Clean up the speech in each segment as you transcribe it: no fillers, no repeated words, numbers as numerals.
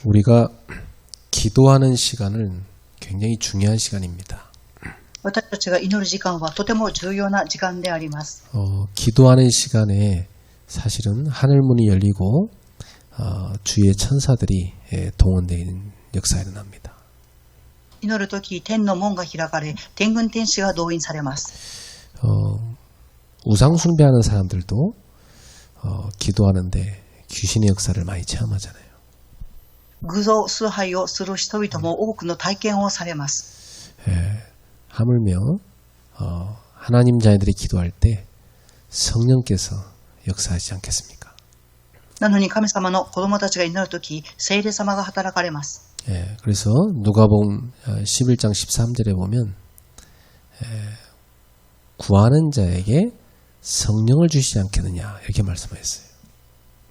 우리가 기도하는 시간은 굉장히 중요한 시간입니다. 私たちが祈る時間はとても重要な時間であります。 기도하는 시간에 사실은 하늘문이 열리고 주의 천사들이 동원되는 역사가 일어납니다. 祈るとき、天の門が開かれ、天軍天使が動員されます。 우상 숭배하는 사람들도 기도하는데 귀신의 역사를 많이 체험하잖아요. 偶像崇拝をする人々も多くの体験をされます。 하물며 하나님 자녀들이 기도할 때 성령께서 역사하지 않겠습니까? なのに神様の子供たちが祈るとき、聖霊様が働かれます。 그래서 누가복음 11장 13절에 보면 구하는 자에게 성령을 주시지 않겠느냐 이렇게 말씀하셨어요.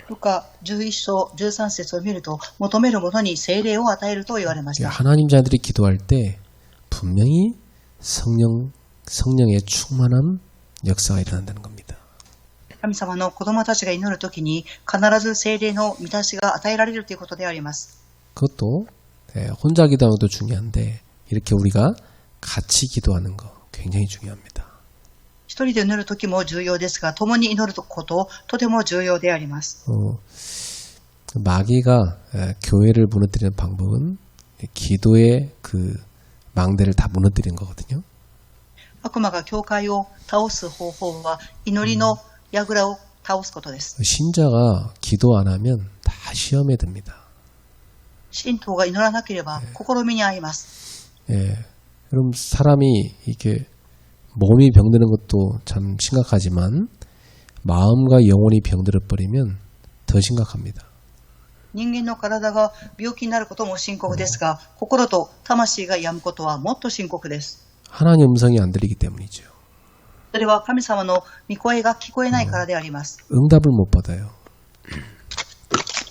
ルカ11章13節を見ると、求める者に聖霊を与えると言われました。 하나님 자녀들이 기도할 때 분명히 성령의 충만한 역사가 일어난다는 겁니다. 神様の子供たちが祈るときに、必ず聖霊の満たしが与えられるということであります。 그것도 혼자 기도하는 것도 중요한데 이렇게 우리가 같이 기도하는 거 굉장히 중요합니다. 一人で祈るときも重要ですが、共に祈ること、とても重要であります。 마귀가 교회를 무너뜨리는 방법은 기도의 그 망대를 다 무너뜨리는 거거든요. 悪魔が教会を倒す方法は、祈りの櫓を倒すことです。 신자가 기도 안 하면 다 시험에 듭니다. 信徒が祈らなければ試みに遭います。 그럼 사람이 이렇게 몸이 병드는 것도 참 심각하지만 마음과 영혼이 병들어 버리면 더 심각합니다. 人間の体が病気になることも深刻ですが、心と魂が病むことはもっと深刻です。 하나님 음성이 안 들리기 때문이죠. それは神様の御声が聞こえないからであります。 응답을 못 받아요.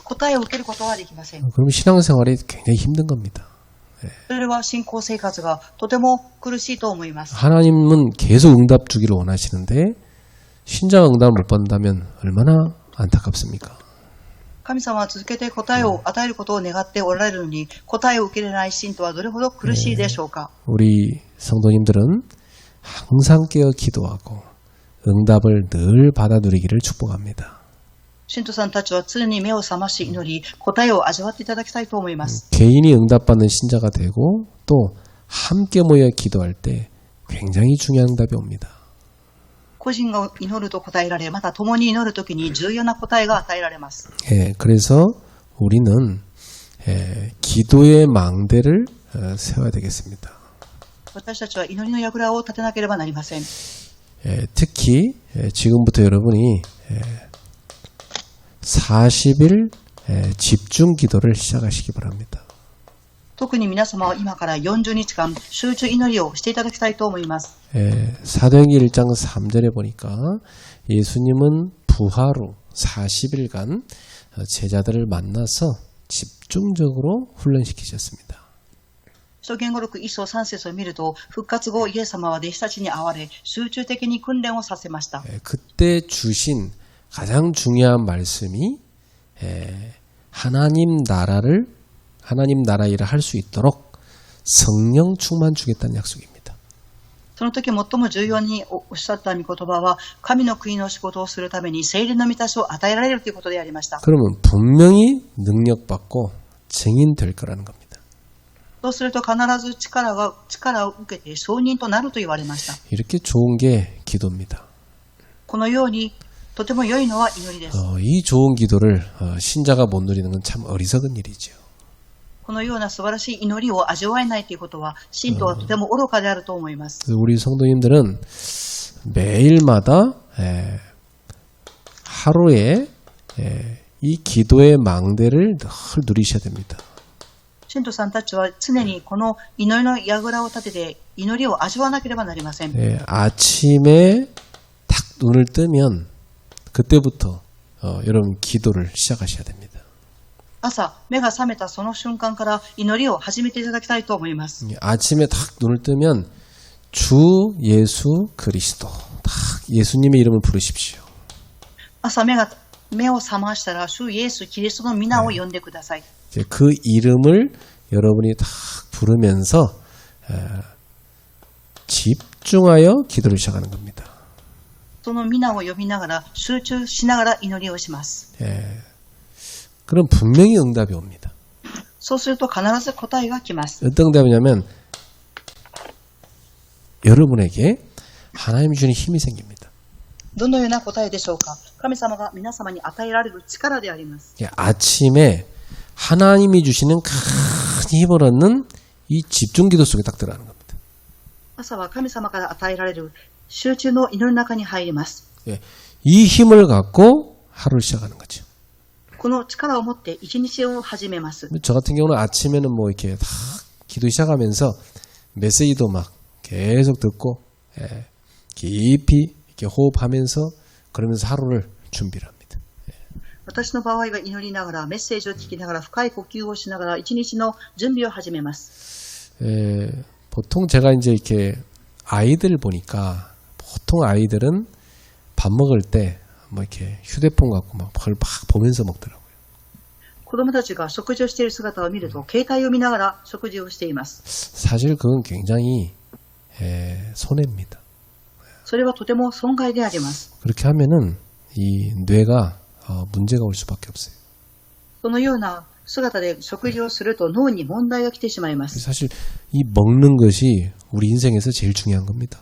答えを受けることはできません。 그럼 신앙생활이 굉장히 힘든 겁니다. それは信仰生活がとても苦しいと思います。 하나님은 계속 응답 주기를 원하시는데 신자가 응답을 못 받는다면 얼마나 안타깝습니까? 神様は続けて答えを与えることを願っておられるのに、答えを受けれない信徒はどれほど苦しいでしょうか。 우리 성도님들은 항상 깨어 기도하고 응답을 늘 받아 누리기를 축복합니다. 信徒さんたちは常に目を覚まし祈り、答えを味わっていただきたいと思います。 개인이 응답받는 신자가 되고 또 함께 모여 기도할 때 굉장히 중요한 응답이 옵니다. 個人が祈ると答えられ、また共に祈るときに重要な答えが与えられます。 그래서 우리는 기도의 망대를 세워야 되겠습니다. 私たちは祈りの櫓を立てなければなりません。 특히 지금부터 여러분이 40일 집중 기도를 시작하시기 바랍니다. 特に皆様は今から40日間集中祈りをしていただきたいと思います。 사도행전 1장 3절에 보니까 예수님은 부활 후 40일간 제자들을 만나서 집중적으로 훈련시키셨습니다. 使徒言語録1章3節を見ると、復活後イエス様は弟子たちに会われ、集中的に訓練をさせました。 그때 주신 가장 중요한 말씀이 하나님 나라 일을 할 수 있도록 성령 충만 주겠다는 약속입니다. その時最も重要におっしゃった御言葉は、神の国の仕事をするために聖霊の満たしを与えられるということでありました。 그러면 분명히 능력받고 증인 될 거라는 겁니다. そうすると必ず力を受けて証人となると言われました。 이렇게 좋은 게 기도입니다. このようにとても良いのは祈りです。 이 좋은 기도를 신자가 못 누리는 건 참 어리석은 일이죠. このような素晴らしい祈りを味わえないということは、信徒はとても愚かであると思います。 우리 성도님들은 매일마다 하루에 이 기도의 망대를 늘 누리셔야 됩니다. 信徒さんたちは常にこの祈りの櫓を立てて祈りを味わわなければなりません。 아침에 탁 눈을 뜨면 그때부터 여러분 기도를 시작하셔야 됩니다. 朝目が覚めたその瞬間から祈りを始めていただきたいと思います。 아침에 탁 눈을 뜨면 주 예수 그리스도 탁 예수님의 이름을 부르십시오. 朝目が目を覚ましたら主イエス・キリストの皆を呼んでください。 이제 그 이름을 여러분이 다 부르면서 집중하여 기도를 시작하는 겁니다. その皆を呼びながら、集中しながら祈りをします。 그럼 분명히 응답이 옵니다. そうすると必ず答えが来ます。 어떤 응답이냐면 여러분에게 하나님이 주는 힘이 생깁니다. どのような答えでしょうか。神様が皆様に与えられる力であります。 아침에 하나님이 주시는 큰 힘을 얻는 이 집중기도 속에 딱 들어가는 겁니다. 朝は神様から与えられる集中の祈りの中に入ります。 이 힘을 갖고 하루를 시작하는 거죠. この力を持って一日を始めます。 저 같은 경우는 아침에는 뭐 이렇게 다 기도 시작하면서 메시지도 막 계속 듣고 깊이 이렇게 호흡하면서 그러면서 하루를 준비를 합니다. 私の場合は祈りながらメッセージを聞きながら深い呼吸をしながら一日の準備を始めます。 보통 제가 이제 이렇게 아이들 보니까 보통 아이들은 밥 먹을 때 뭐 이렇게 휴대폰 갖고 막 그걸 막 보면서 먹더라고요. 子供たちが食事をしている姿を見ると携帯を見ながら食事をしています。 사실 그건 굉장히 손해입니다. それはとても損害であります。 그렇게 하면은 이 뇌가 문제가 올 수밖에 없어요. そのような姿で食事をすると脳に問題が来てしまいます。 사실 이 먹는 것이 우리 인생에서 제일 중요한 겁니다.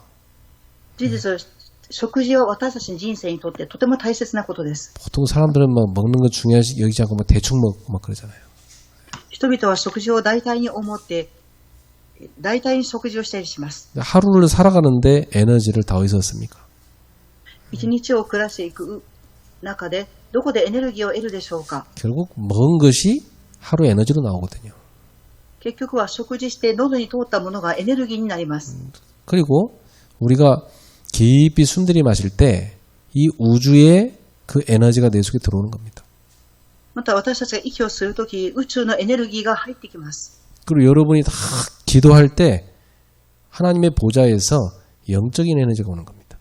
事実、食事は私たちの人生にとってとても大切なことです。 보통 사람들은 막 먹는 거 중요하지 여기지 않고 막 대충 먹고 막 그러잖아요. 人々は食事を大体に思って大体に食事をしたりします。 하루를 살아가는데 에너지를 다 어디서 얻습니까? 一日を暮らしていく中でどこでエネルギーを得るでしょうか。 결국 먹은 것이 하루 에너지로 나오거든요. 結局は食事して喉に通ったものがエネルギーになります。 그리고 우리가 깊이 숨들이 마실 때 이 우주의 그 에너지가 내 속에 들어오는 겁니다. また私たちが息をするとき宇宙のエネルギーが入ってきます。 그리고 여러분이 다 기도할 때 하나님의 보좌에서 영적인 에너지가 오는 겁니다.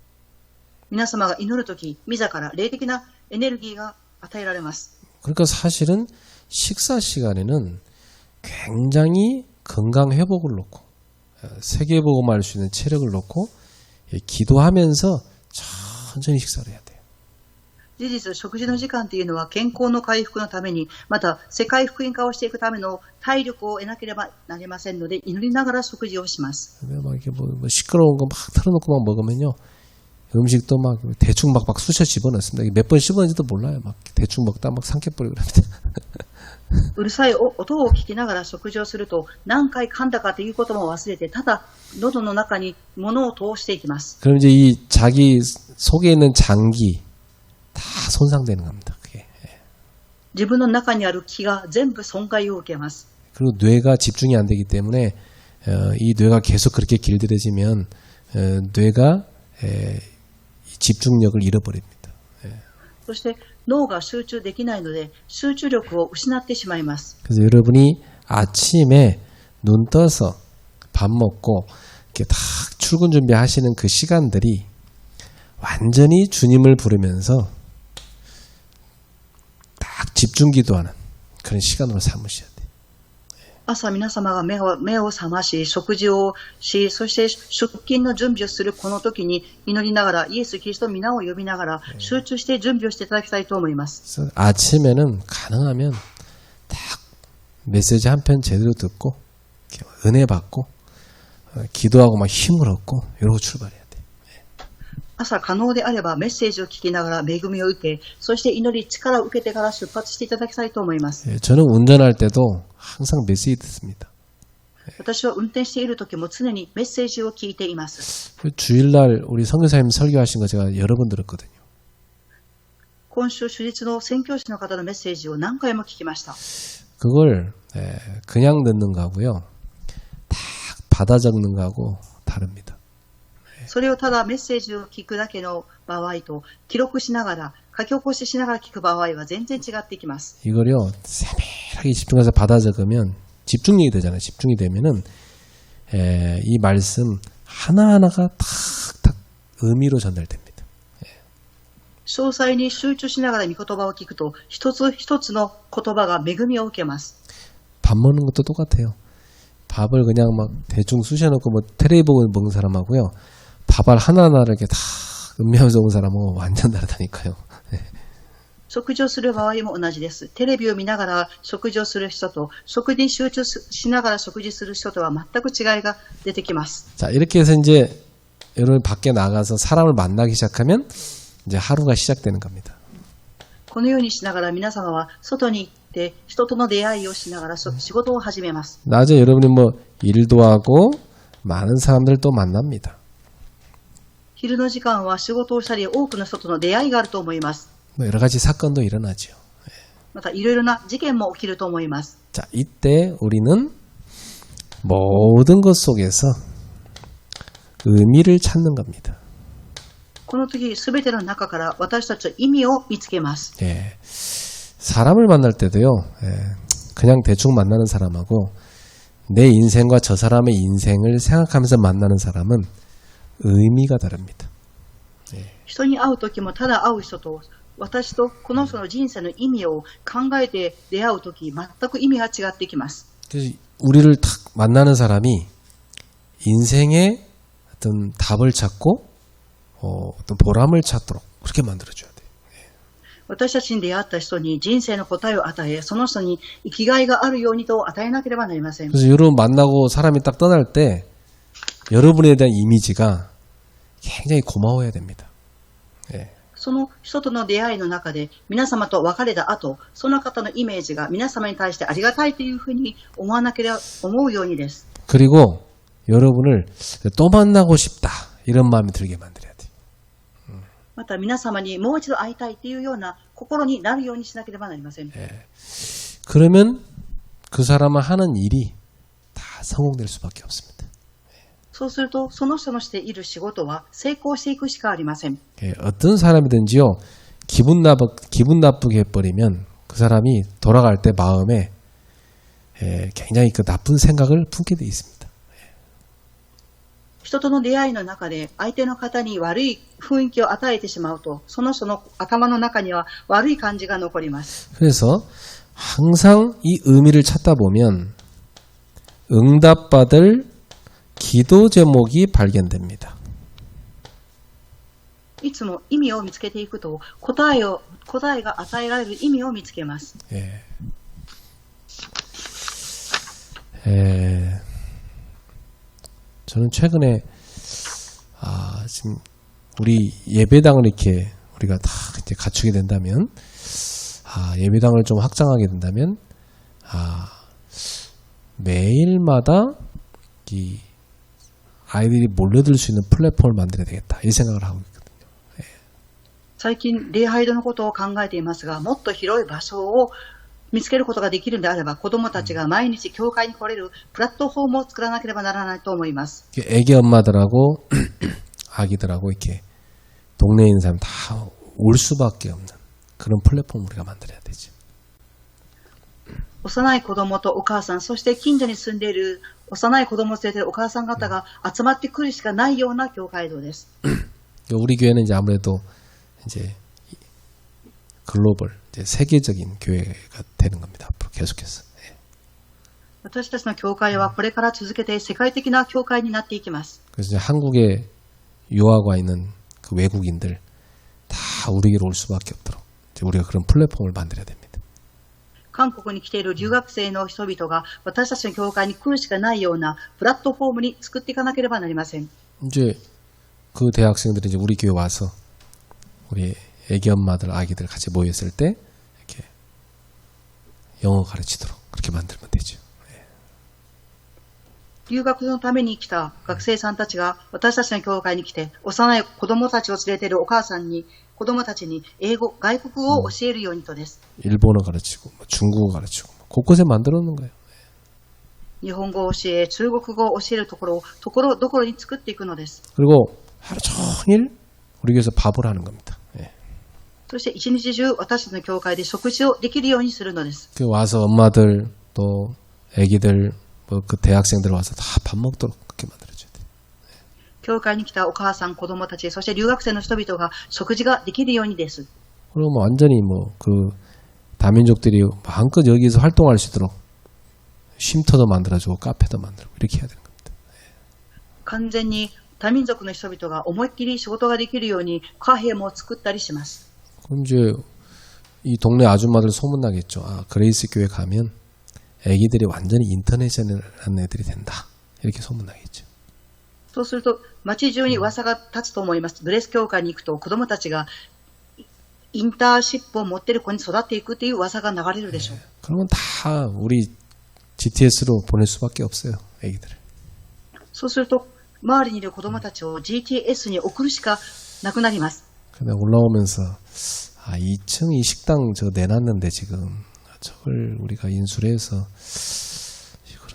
皆様が祈るとき御座から霊的なエネルギーが与えられます。 그러니까 사실은 식사 시간에는 굉장히 건강 회복을 놓고 세계복음할 수 있는 체력을 놓고 기도하면서 천천히 식사를 해야 돼요. 事実、食事の時間というのは健康の回復のために、また世界福音化をしていくための体力を得なければなりませんので、祈りながら食事をします。 막 이렇게 뭐 시끄러운 거 막 틀어놓고 막 먹으면요, 음식도 막 대충 막 쑤셔 집어넣습니다. 몇 번 씹었는지도 몰라요. 막 대충 먹다 막 삼켜버리고 그럽니다. うるさい音を聞きながら食事をすると何回噛んだかということも忘れてただ喉の中に物を通していきます。 그럼 이제 이 자기 속에 있는 장기 다 손상되는 겁니다. 그게. 自分の中にある気が全部損害を受けます。 그리고 뇌가 집중이 안 되기 때문에 이 뇌가 계속 그렇게 길들여지면 뇌가 집중력을 잃어버립니다. そして脳が集中できないので集中力を失ってしまいます。 그래서 여러분이 아침에 눈 떠서 밥 먹고 이렇게 딱 출근 준비하시는 그 시간들이 완전히 주님을 부르면서 딱 집중 기도하는 그런 시간으로 삼으셔야 돼요. 朝皆様が目を覚まし食事をし、そして出勤の準備をするこの時に祈りながらイエス・キリストの皆を呼びながら集中して準備をしていただきたいと思います。 그래서 아침에는 가능하면 딱 메시지 한 편 제대로 듣고 은혜 받고 기도하고 막 힘을 얻고 이러고 출발해야 돼요. 朝可能であればメッセージを聞きながら恵みを受け、そして祈り力を受けてから出発していただきたいと思います。 저는 운전할 때도 항상 메시지 듣습니다. 私は運転している時も常にメッセージを聞いています。 주일날 우리 선교사님 설교하신 거 제가 여러 번 들었거든요. 今週主日の宣教師の方のメッセージを何回も聞きました。 그걸 그냥 듣는 거하고요, 딱 받아 적는 거하고 다릅니다. それをただメッセージを聞くだけの場合と記録しながら書き起こししながら聞く場合は全然違ってきます。 이걸요 세밀하게 집중해서 받아 적으면 집중력이 되잖아요. 집중이 되면은 이 말씀 하나하나가 탁탁 의미로 전달됩니다. 詳細に集中しながら御言葉を聞くと、一つ一つの言葉が恵みを受けます。 밥 먹는 것도 똑같아요. 밥을 그냥 막 대충 쑤셔놓고 뭐 테레비보고 먹는 사람하고요. 밥알 하나하나를 이렇게 다 음미하면서 먹는 사람하고 완전 다르다니까요. 食事をする場合も同じです。テレビを見ながら食事をする人と、食事に集中しながら食事する人とは全く違いが出てきます。 자, 이렇게 해서 이제 여러분 밖에 나가서 사람을 만나기 시작하면 이제 하루가 시작되는 겁니다. このようにしながら皆様は外に行って人との出会いをしながら仕事を始めます。 낮에 여러분이 뭐 일도 하고 많은 사람들 또 만납니다. 昼の時間は仕事をしたり多くの人との出会いがあると思います。 뭐 여러 가지 사건도 일어나죠. またいろいろな事件も起きると思います。 자, 이때 우리는 모든 것 속에서 의미를 찾는 겁니다. この時すべての中から私たちは意味を見つけます。 예, 사람을 만날 때도요. 그냥 대충 만나는 사람하고 내 인생과 저 사람의 인생을 생각하면서 만나는 사람은 의미가 다릅니다. 人に会う時もただ会う人と私とこの人の人生の意味を考えて出会う時全く意味が違ってきます。 그래서 우리를 탁 만나는 사람이 인생의 어떤 답을 찾고 어떤 보람을 찾도록 그렇게 만들어줘야 돼요. 私たちに出会った人に人生の答えを与え、その人に生きがいがあるようにと与えなければなりません。 그래서 여러분 만나고 사람이 딱 떠날 때 여러분에 대한 이미지가 굉장히 고마워야 됩니다. 예. その人との出会いの中で皆様と別れた後、その方のイメージが皆様に対してありがたいというふうに思うようにです。 그리고 여러분을 또 만나고 싶다 이런 마음이 들게 만들어야 돼요. また皆様にもう一度会いたいというような心になるようにしなければなりません。 그러면 그 사람은 하는 일이 다 성공될 수밖에 없습니다. そうするとその人のしている仕事は成功していくしかありません。 어떤 사람이든지요 기분 나쁘게 해버리면 그 사람이 돌아갈 때 마음에 굉장히 그 나쁜 생각을 품게 돼 있습니다. 人との出会いの中で相手の方に悪い雰囲気を与えてしまうと、その人の頭の中には悪い感じが残ります。 그래서 항상 이 의미를 찾다 보면 응답받을 기도 제목이 발견됩니다. いつも意味を見つけていくと、答えが与えられる意味を見つけます。 저는 최근에 지금 우리 예배당을 이렇게 우리가 다 이제 갖추게 된다면 예배당을 좀 확장하게 된다면 매일마다 이 아이들이 몰려들 수 있는 플랫폼을 만들어야 되겠다 이 생각을 하고 있거든요. 最近礼拝堂のことを考えていますが、もっと広い場所を見つけることができるのであれば、子どもたちが毎日教会に来れるプラットフォームを作らなければならないと思います。 애기 엄마들하고 아기들하고 이렇게 동네에 있는 사람 다 올 수밖에 없는 그런 플랫폼을 우리가 만들어야 되죠. 幼い子供とお母さん、そして近所に住んでいる幼い子供を連れているお母さん方が集まってくるしかないような教会堂です。 우리 교회는 이제 아무래도 이제 글로벌, 이제 세계적인 교회가 되는 겁니다. 앞으로 계속해서. 私たちの教会はこれから続けて世界的な教会になっていきます。 그래서 이제 한국에 유학 와 있는 그 외국인들 다 우리에게로 올 수밖에 없도록 이제 우리가 그런 플랫폼을 만들어야 됩니다. 韓国に来ている留学生の人々が私たちの教会に来るしかないようなプラットフォームに作っていかなければなりません。 이제 그 대학생들이 이제 우리 교회 와서 우리 애기 엄마들, 아기들 같이 모였을 때 이렇게 영어 가르치도록 그렇게 만들면 되죠. 留学のために来た学生さんたちが私たちの教会に来て、幼い子供たちを連れているお母さんに、子供たちに英語、外国語を教えるようにとです。 일본어 가르치고 중국어 가르치고 곳곳에 만들어 놓는 거예요. 日本語を教え、中国語を教えるところをところどころに作っていくのです。 그리고 하루 종일 우리 교회에서 밥을 하는 겁니다. そして一日中私たちの教会で食事をできるようにするのです。 그 와서 엄마들 또 아기들 뭐 그 대학생들 와서 다 밥 먹도록 그렇게 만들어줘야 돼요. 教会に来たお母さん、子供たち、そして留学生の人々が食事ができるようにです。 그리고 뭐 완전히 뭐 그 다민족들이 마음껏 여기서 활동할 수 있도록 쉼터도 만들어주고 카페도 만들고 이렇게 해야 되는 겁니다. 完全に多民族の人々が思いっきり仕事ができるようにカフェも作ったりします。 그럼 이제 이 동네 아줌마들 소문나겠죠. 아, 그레이스 교회 가면 애기들이 완전히 인터내셔널한 애들이 된다. 이렇게 소문나겠죠. そうすると街中に噂が立つと思います。グレース教会に行くと子供たちがインターンシップを持っている子に育っていくという噂が流れるでしょう。 그러면 다 우리 GTS로 보낼 수밖에 없어요. 애기들을. そうすると周りにいる子供たちを GTS に送るしかなくなります。 근데 올라오면서 아, 2층 이 식당 저 내놨는데 지금 저걸 우리가 인수를 해서 이걸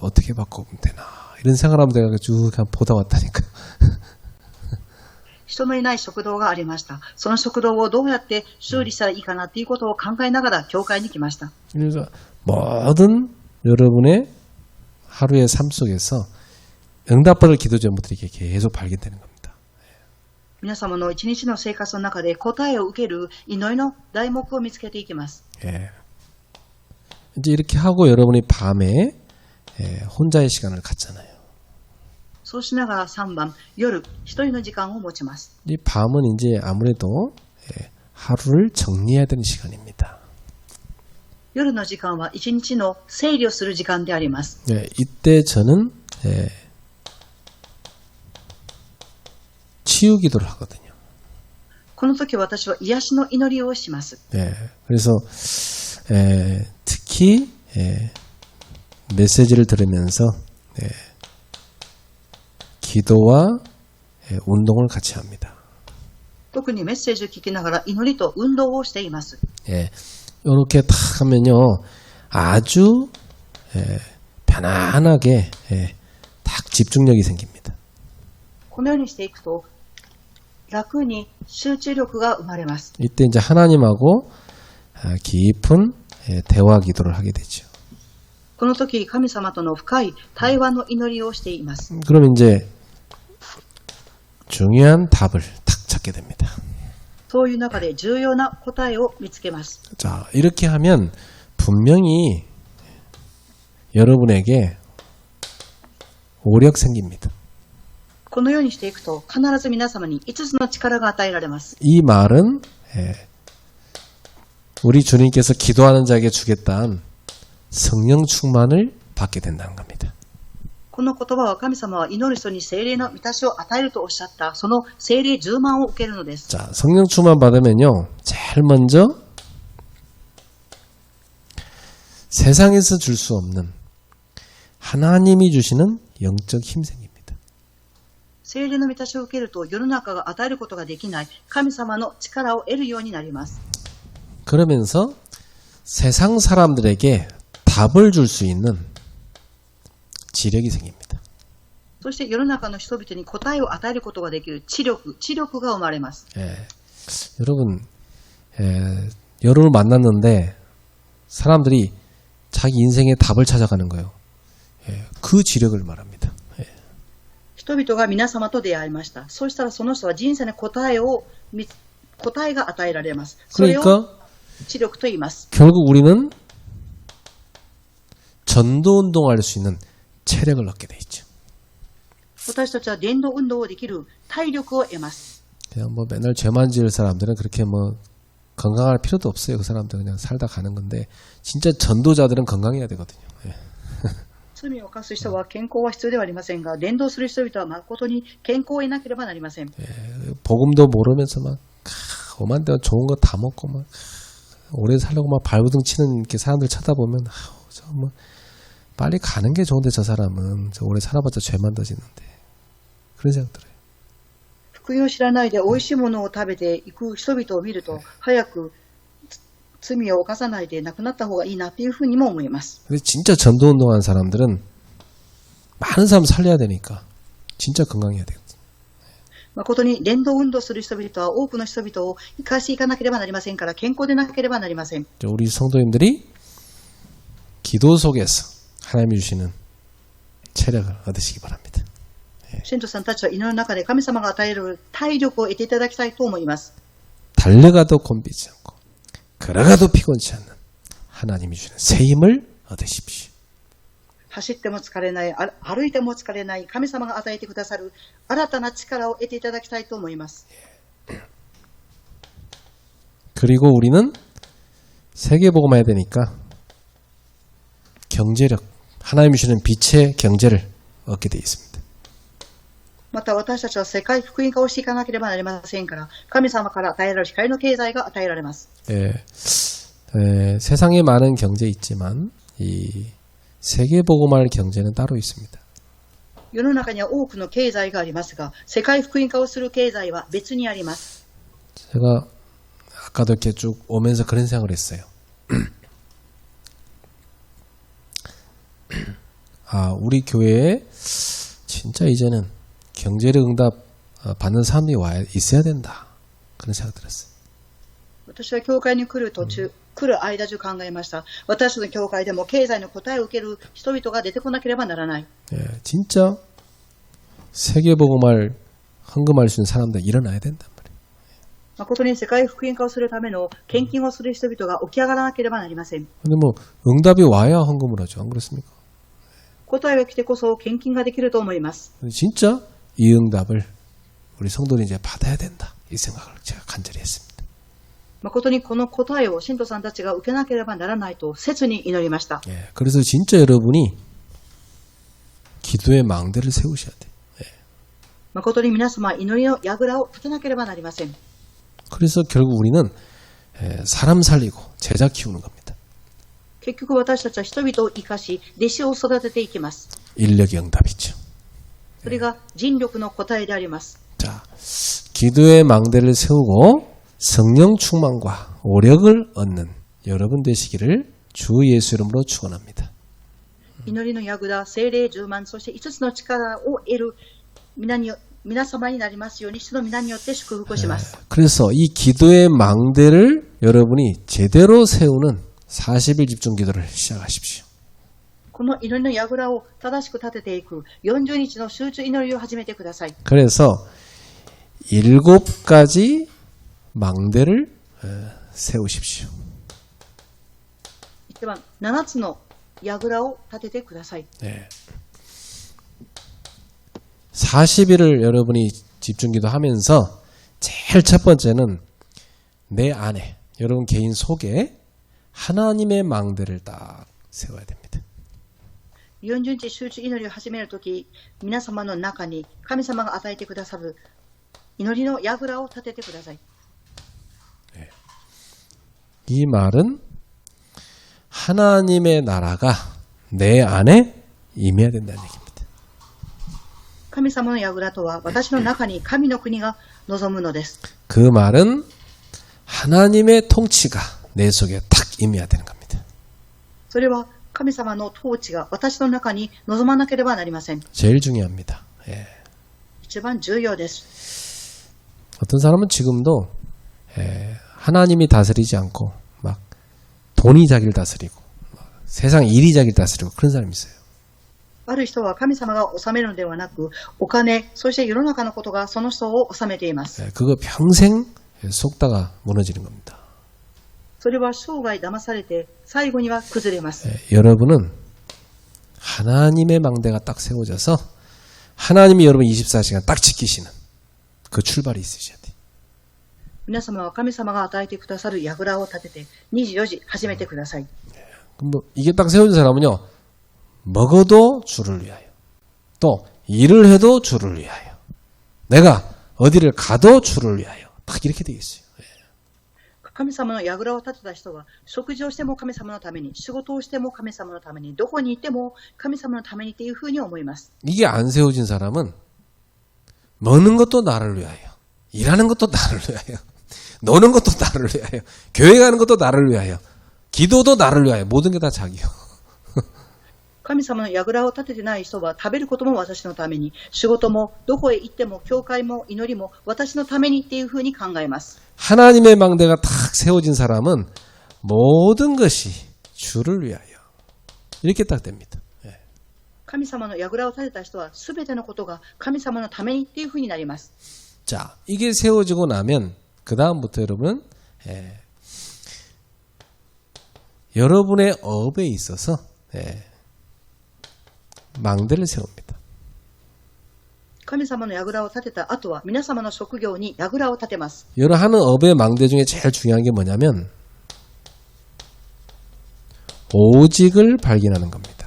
어떻게 바꾸면 되나 이런 생각하면 내가 쭉 그냥 보다 왔다니까. 人のいない食堂がありました。その食堂をどうやって修理したらいいかなということを考えながら教会に来ました。 그래서 모든 여러분의 하루의 삶 속에서 응답받을 기도 제목들이 계속 발견되는 겁니다. 皆様の一日の生活の中で答えを受ける祈りの題目を見つけていきます。 예. 이제 이렇게 하고 여러분이 밤에 혼자의 시간을 갖잖아요. そうしながら3番、夜、一人の時間を持ちます。 이 밤은 이제 아무래도 하루를 정리해야 되는 시간입니다. 夜の時間は一日の整理をする時間であります。 이때 저는 치유 기도를 하거든요. この時私は癒しの祈りをします。 그래서 특히 메시지를 들으면서 기도와 운동을 같이 합니다. 特にメッセージを聞きながら祈りと運動をしています。 이렇게 탁 하면요, 아주 편안하게 딱 집중력이 생깁니다. このようにしていくと楽に集中力が生まれます。 이때 이제 하나님하고 깊은 대화 기도를 하게 되죠. この時神様との深い対話の祈りをしています。 그럼 이제 중요한 답을 탁 찾게 됩니다. そういう中で重要な答えを見つけます。 자, 이렇게 하면 분명히 여러분에게 오력 생깁니다. このようにしていくと必ず皆様に5つの力が与えられます。 이 말은 우리 주님께서 기도하는 자에게 주겠다는 성령 충만을 받게 된다는 겁니다. この言葉は神様は祈る人に聖霊の満たしを与えるとおっしゃったその聖霊充満を受けるのです。 자, 성령 충만 받으면요, 제일 먼저 세상에서 줄 수 없는 하나님이 주시는 영적 힘 생깁니다. 聖霊の満たしを受けると世の中が与えることができない神様の力を得るようになります。 그러면서 세상 사람들에게 답을 줄 수 있는 지력이 생깁니다. そして世の中の人々に答えを与えることができる知力が生まれます。 여러분, 여러분을 만났는데 사람들이 자기 인생의 답을 찾아가는 거예요. 그 지력을 말합니다. 人々が皆様と出会いました。そうしたらその人は人生の答えが与えられます。それを 그러니까 知力と言います。 결국 우리는 전도 운동할 수 있는 체력을 얻게 돼 있죠. 私たちは伝道運動をできる体力を得ます。 그냥 뭐 맨날 죄만 지을 사람들은 그렇게 뭐 건강할 필요도 없어요. 그 사람들은 그냥 살다 가는 건데 진짜 전도자들은 건강해야 되거든요. 罪を犯す人は健康は必要ではありませんが、伝道する人々は誠に健康を得なければなりません。 복음도 모르면서 막 오만 데가 좋은 거 다 먹고 막 오래 살려고 막 발버둥 치는 이렇게 사람들 쳐다보면 저 뭐 빨리 가는 게 좋은데 저 사람은 저 오래 살아봤자 죄만 더 짓는데 그런 생각 들어요. 福音を知らないで美味しいものを食べていく人々を見ると、早く罪を犯さないで亡くなった方がいいなというふうにも思います。 근데 진짜 전도 운동하는 사람들은 많은 사람 살려야 되니까 진짜 건강해야 돼요. 誠に伝道運動する人々は多くの人々を生かしていかなければなりませんから健康でなければなりません。 우리 성도님들이 기도 속에서 하나님이 주시는 체력을 얻으시기 바랍니다. 信徒さんたちは祈りの中で神様が与える体力を得ていただきたいと思います。 달려가도 곤비지 않고 걸어가도 피곤치 않는 하나님이 주는 새 힘을 얻으십시오. 走っても疲れない、歩いても疲れない神様が与えてくださる新たな力を得ていただきたいと思います。 그리고 우리는 세계복음화 해야 되니까 경제력, 하나님이 주는 빛의 경제를 얻게 되어 있습니다. また私たちは世界福音化をしていかなければなりませんから、神様から与えられる光の経済が与えられます。 세상에 많은 경제 있지만 이 세계복음화 경제는 따로 있습니다. 世の中には多くの経済がありますが、世界福音化をする経済は別にあります。 제가 아까도 이렇게 쭉 오면서 그런 생각을 했어요. 우리 교회에 진짜 이제는 경제력 응답 받는 사람이 있어야 된다. 그런 생각 들었어요. 私は教会に来る間中考えました。私の教会でも経済の答えを受ける人々が出てこなければならない。 진짜 세계복음화를 헌금할 수 있는 사람들 일어나야 된단 말이에요. 誠に世界福音化をするための献金をする人々が起き上がらなければなりません。 근데 뭐 응답이 와야 헌금을 하죠. 안 그렇습니까? 答えが来てこそ献金ができると思います。 진짜 이 응답을 우리 성도들이 이제 받아야 된다. 이 생각을 제가 간절히 했습니다. 誠にこの答えを信徒さんたちが受けなければならないと切に祈りました。 그래서 진짜 여러분이 기도의 망대를 세우셔야 돼요. 誠に皆様祈りの櫓を立てなければなりません。 그래서 결국 우리는 사람 살리고 제자 키우는 겁니다. 結局私たちは人々を生かし弟子を育てていきます。 인력의 응답이죠. それが人力の答えであります。 자, 기도의 망대를 세우고 성령 충만과 오력을 얻는 여러분 되시기를 주 예수 이름으로 축원합니다. 祈りの櫓、聖霊充満、そして5つの力を得る皆様になりますように、主の皆によって祝福します。 그래서 이 기도의 망대를 여러분이 제대로 세우는 40일 집중 기도를 시작하십시오. この祈りの櫓を正しく立てていく40日の集中祈りを始めてください。 그래서 7가지 망대를 세우십시오. 一番7つの櫓を立ててください。 40일을 여러분이 집중기도 하면서 제일 첫 번째는 내 안에 여러분 개인 속에 하나님의 망대를 딱 세워야 됩니다. 40日集中祈りを始めるとき、皆様の中に神様が与えてくださる祈りの櫓を立ててください。 이 말은 하나님의 나라가 내 안에 임해야 된다는 얘기입니다. 神様の櫓とは私の中に神の国が望むのです。 그 말은 하나님의 통치가 내 속에 탁 임해야 되는 겁니다. それは神様の統治が私の中に望まなければなりません。 제일 중요합니다. 一番重要です。 어떤 사람은 지금도 하나님이 다스리지 않고 막 돈이 자기를 다스리고 막 세상 일이 자기를 다스리고 그런 사람이 있어요. ある人は神様が治めるのではなく、お金、そして世の中のことがその人を治めています。 그거 평생 속다가 무너지는 겁니다. それは生涯騙されて最後には崩れます。 여러분은 하나님의 망대가 딱 세워져서 하나님이 여러분 24시간 딱 지키시는 그 출발이 있으셔야 돼요. 皆様は神様が与えてくださる櫓を立てて24時始めてください。 그럼 뭐 이게 딱 세워진 사람은요. 먹어도 주를 위하여 또 일을 해도 주를 위하여 내가 어디를 가도 주를 위하여 딱 이렇게 되어 있어요. 神様の櫓を立てた人は食事をしても神様のために、仕事をしても神様のために、どこにいても神様のためにっていうふうに思います。 이게 안 세워진 사람은 먹는 것도 나를 위하여 일하는 것도 나를 위하여 노는 것도 나를 위하여 교회 가는 것도 나를 위하여 기도도 나를 위하여 모든 게 다 자기요. 神様の櫓を立ててない人は食べることも私のために、仕事もどこへ行っても教会も祈りも私のためにっていうふうに考えます。 하나님의 망대가 탁 세워진 사람은 모든 것이 주를 위하여 이렇게 딱 됩니다. 神様の櫓を立てた人はすべてのことが神様のためにっていうふうになります。 자, 이게 세워지고 나면 그 다음부터 여러분 여러분의 업에 있어서 망대를 세웁니다. 神様の櫓を立てた後は皆様の職業に櫓を立てます。 여러분 하는 업의 망대 중에 제일 중요한 게 뭐냐면 오직을 발견하는 겁니다.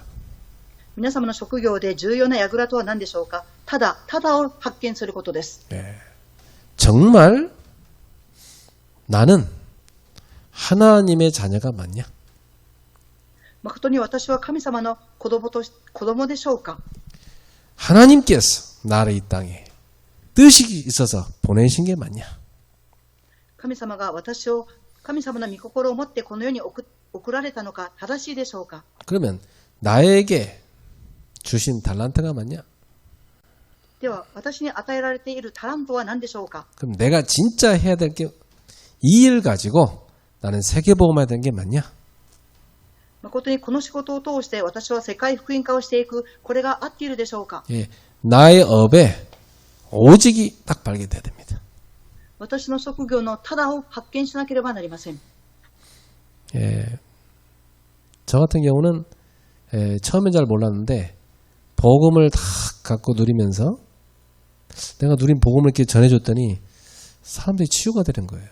皆様の職業で重要な櫓とは何でしょうか。ただを発見することです。 정말 나는 하나님의 자녀가 맞냐? 誠に私は神様の子供でしょうか。 하나님께서 나를 이 땅에 뜻이 있어서 보내신 게 맞냐? 神様が私を神様の御心を持ってこの世に送られたのか正しいでしょうか。 그러면 나에게 주신 달란트가 맞냐? では私に与えられているタラントは何でしょうか。 그럼 내가 진짜 해야 될 게 이 일 가지고 나는 세계복음해야 되는 게 맞냐? 誠にこの仕事を通して私は世界福音化をしていく、これが合っているでしょうか。 예, 나의 업에 오직이 딱 발견돼야 됩니다. 私の職業のただを発見しなければなりません。 예, 저 같은 경우는 처음엔 잘 몰랐는데 복음을 다 갖고 누리면서 내가 누린 복음을 이렇게 전해줬더니 사람들이 치유가 되는 거예요.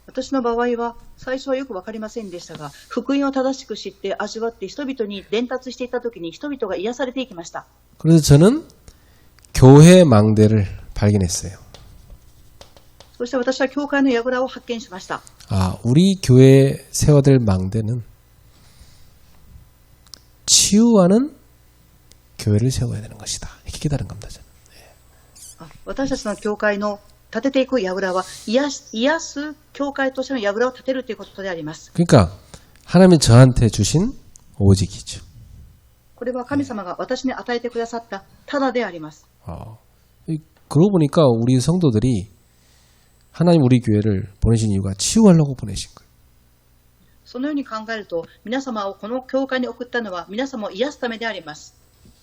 私の場合は最初はよく分かりませんでしたが、福音を正しく知って味わって人々に伝達していたときに人々が癒されていきました。 그래서 저는 교회 망대를 발견했어요. そして私は教会の櫓を発見しました。 아, 우리 교회에 세워야 될 망대는 치유하는 교회를 세워야 되는 것이다. 이렇게 깨달은 겁니다. 저는. 私たちの教会の立てていく櫓は癒す教会としての櫓を立てるということであります。 그러니까 하나님이 저한테 주신 오직이죠. これは神様が私に与えてくださったただであります。 그러고 보니까 우리 성도들이 하나님 우리 교회를 보내신 이유가 치유하려고 보내신 거예요. そのように考えると、皆様をこの教会に送ったのは皆様を癒すためであります。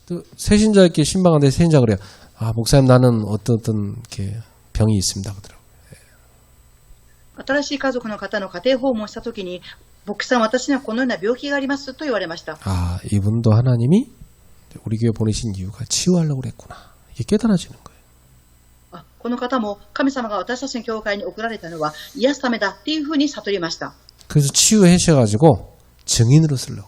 또 새신자에게 신방한테 새신자 그래요. 아, 목사님 나는 어떤 이렇게 병이 있습니다. 그러더라고요. 新しい家族の方の家庭訪問したときに、牧師さん、私にはこのような病気がありますと言われました。 아, 이분도 하나님이 우리 교회 보내신 이유가 치유하려고 그랬구나. 이게 깨달아지는 거예요. この方も神様が私たちの教会に送られたのは癒すためだっていうふうに悟りました。 그래서 치유하셔가지고 증인으로 쓰려고.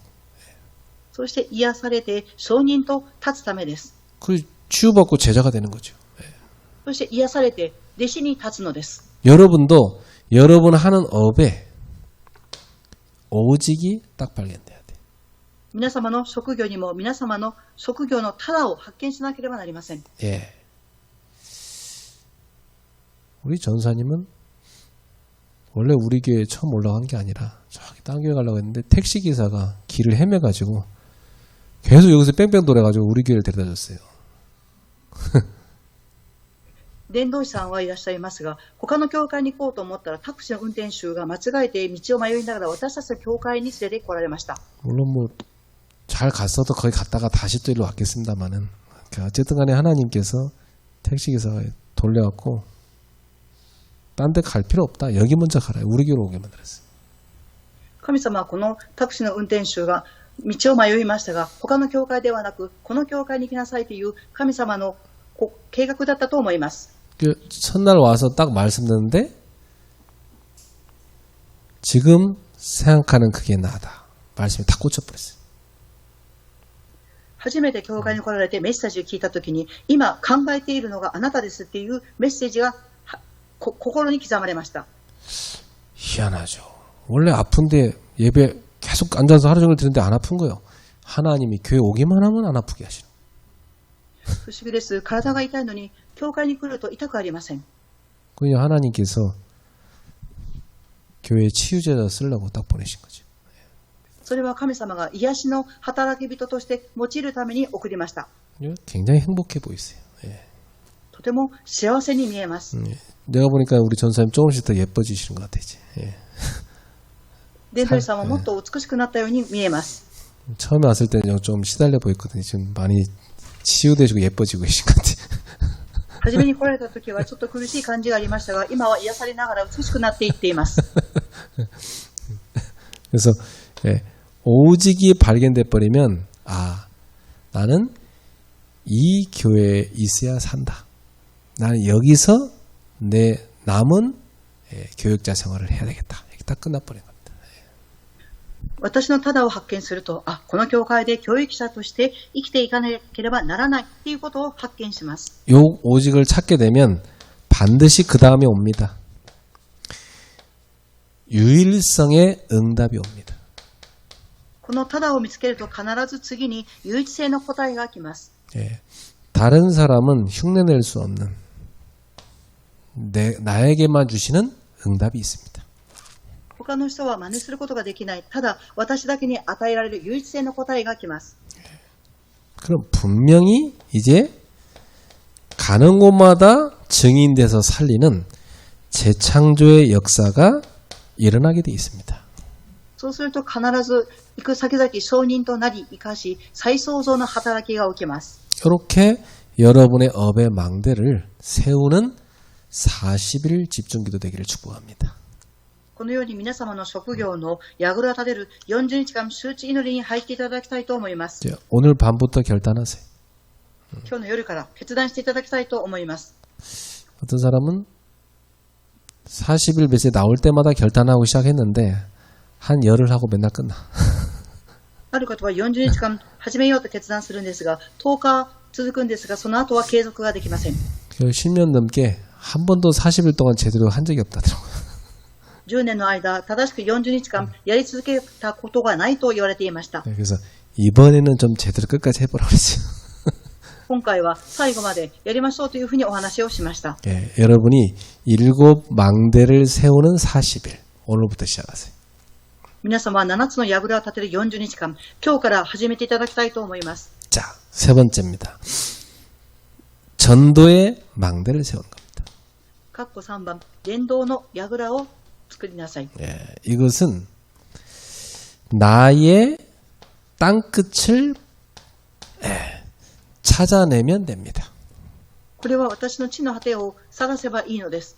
そして癒されて証人と立つためです。 그 치유받고 제자가 되는 거죠. そして癒されて弟子に立つのです。 여러분도 여러분 하는 업에 오직이 딱 발견돼야 돼. 皆様の職業にも皆様の職業のただを発見しなければなりません。 예. 우리 전사님은 원래 우리 교회에 처음 올라간 게 아니라 저기 딴 교회 가려고 했는데 택시기사가 길을 헤매가지고 계속 여기서 뺑뺑 돌아가지고 우리 교회를 데려다 줬어요. 伝道師さんはいらっしゃいますが、他の教会に行こうと思ったらタクシーの運転手が間違えて道を迷いながら私たちの教会に連れて来られました。 물론 뭐 잘 갔어도 거기 갔다가 다시 또 일로 왔겠습니다만은 어쨌든 간에 하나님께서 택시기사가 돌려갖고 딴 데 갈 필요 없다. 여기 먼저 가라. 우리 교회로 오게 만들었어요. 神様はこのタクシーの運転手が道を迷いましたが、他の教会ではなくこの教会に行きなさいという神様の計画だったと思います。 첫날 와서 딱 말씀 듣는데 지금 생각하는 그게 나다. 말씀이 다 꽂혀버렸어요. 初めて教会に来られてメッセージを聞いたときに、今考えているのがあなたですっていうメッセージが心に刻まれました。 희한하죠. 원래 아픈데 예배 계속 앉아서 하루 종일 듣는데 안 아픈 거예요. 하나님이 교회 오기만 하면 안 아프게 하시는. 不思議です。体が痛いのに教会に来ると痛くありません。 그냥 하나님께서 교회 치유제자 쓰려고 딱 보내신 거죠. それは神様が癒しの働き人として用いるために送りました。 굉장히 행복해 보이세요. 예. とても幸せに見えます。 내가 보니까 우리 전사님 조금씩 더 예뻐지시는 것 같아 이제. 예. 伝道師さんはもっと美しくなったように見えます。 처음에 왔을 때는 좀 시달려 보였거든요. 지금 많이 치유되시고 예뻐지고 계신 것 같아요. 初めに来られた時はちょっと苦しい感じがありましたが、今は癒されながら美しくなっていっています。 그래서 예, 오직이 발견돼 버리면 아 나는 이 교회에 있어야 산다. 나는 여기서 내 남은 교육자 생활을 해야 되겠다. 이렇게 딱 끝나버린 겁니다. 私のただを発見すると、あ、この教会で教育者として生きていかなければならないということを発見します。 요 오직을 찾게 되면 반드시 그 다음에 옵니다. 유일성의 응답이 옵니다. このただを見つけると必ず次に唯一性の答えが来ます。 예, 다른 사람은 흉내낼 수 없는 나에게만 주시는 응답이 있습니다. 他の人は真似することができない。ただ私だけに与えられる唯一性の答えが来ます。 그럼 분명히 이제 가는 곳마다 증인돼서 살리는 재창조의 역사가 일어나게 돼 있습니다. そうすると必ず行く先々証人となり生かし再創造の働きが起きます。 이렇게 여러분의 업의 망대를 세우는 40일 집중기도 되기를 축복합니다. このように皆様の職業の櫓を立てる40日間周知祈りに入っていただきたいと思います。 오늘 밤부터 결단하세요. 今日の夜から決断していただきたいと思います。 어떤 사람은 40일 메시지 나올 때마다 결단하고 시작했는데 한 열흘 하고 맨날 끝나. ある方は40日間始めようと決断するんですが、10日続くんですが、その後は継続ができません。 10년 넘게 한 번도 40일 동안 제대로 한 적이 없다더라고요. 10年の間、正しく40日間やり続けたことがないと言われていました。 그래서 이번에는 좀 제대로 끝까지 해보라고 그랬어요. 今回は最後までやりましょうというふうにお話をしました。 예, 여러분이 7망대를 세우는 40일 오늘부터 시작하세요. 皆様は7つの櫓を立てる40日間、今日から始めていただきたいと思います。 자, 세 번째입니다. 전도의 망대를 세우는 겁니다. 括弧3番、伝道の櫓を作りなさい。 예, 이것은 나의 땅끝을 찾아내면 됩니다. これは私の地の果てを探せばいいのです。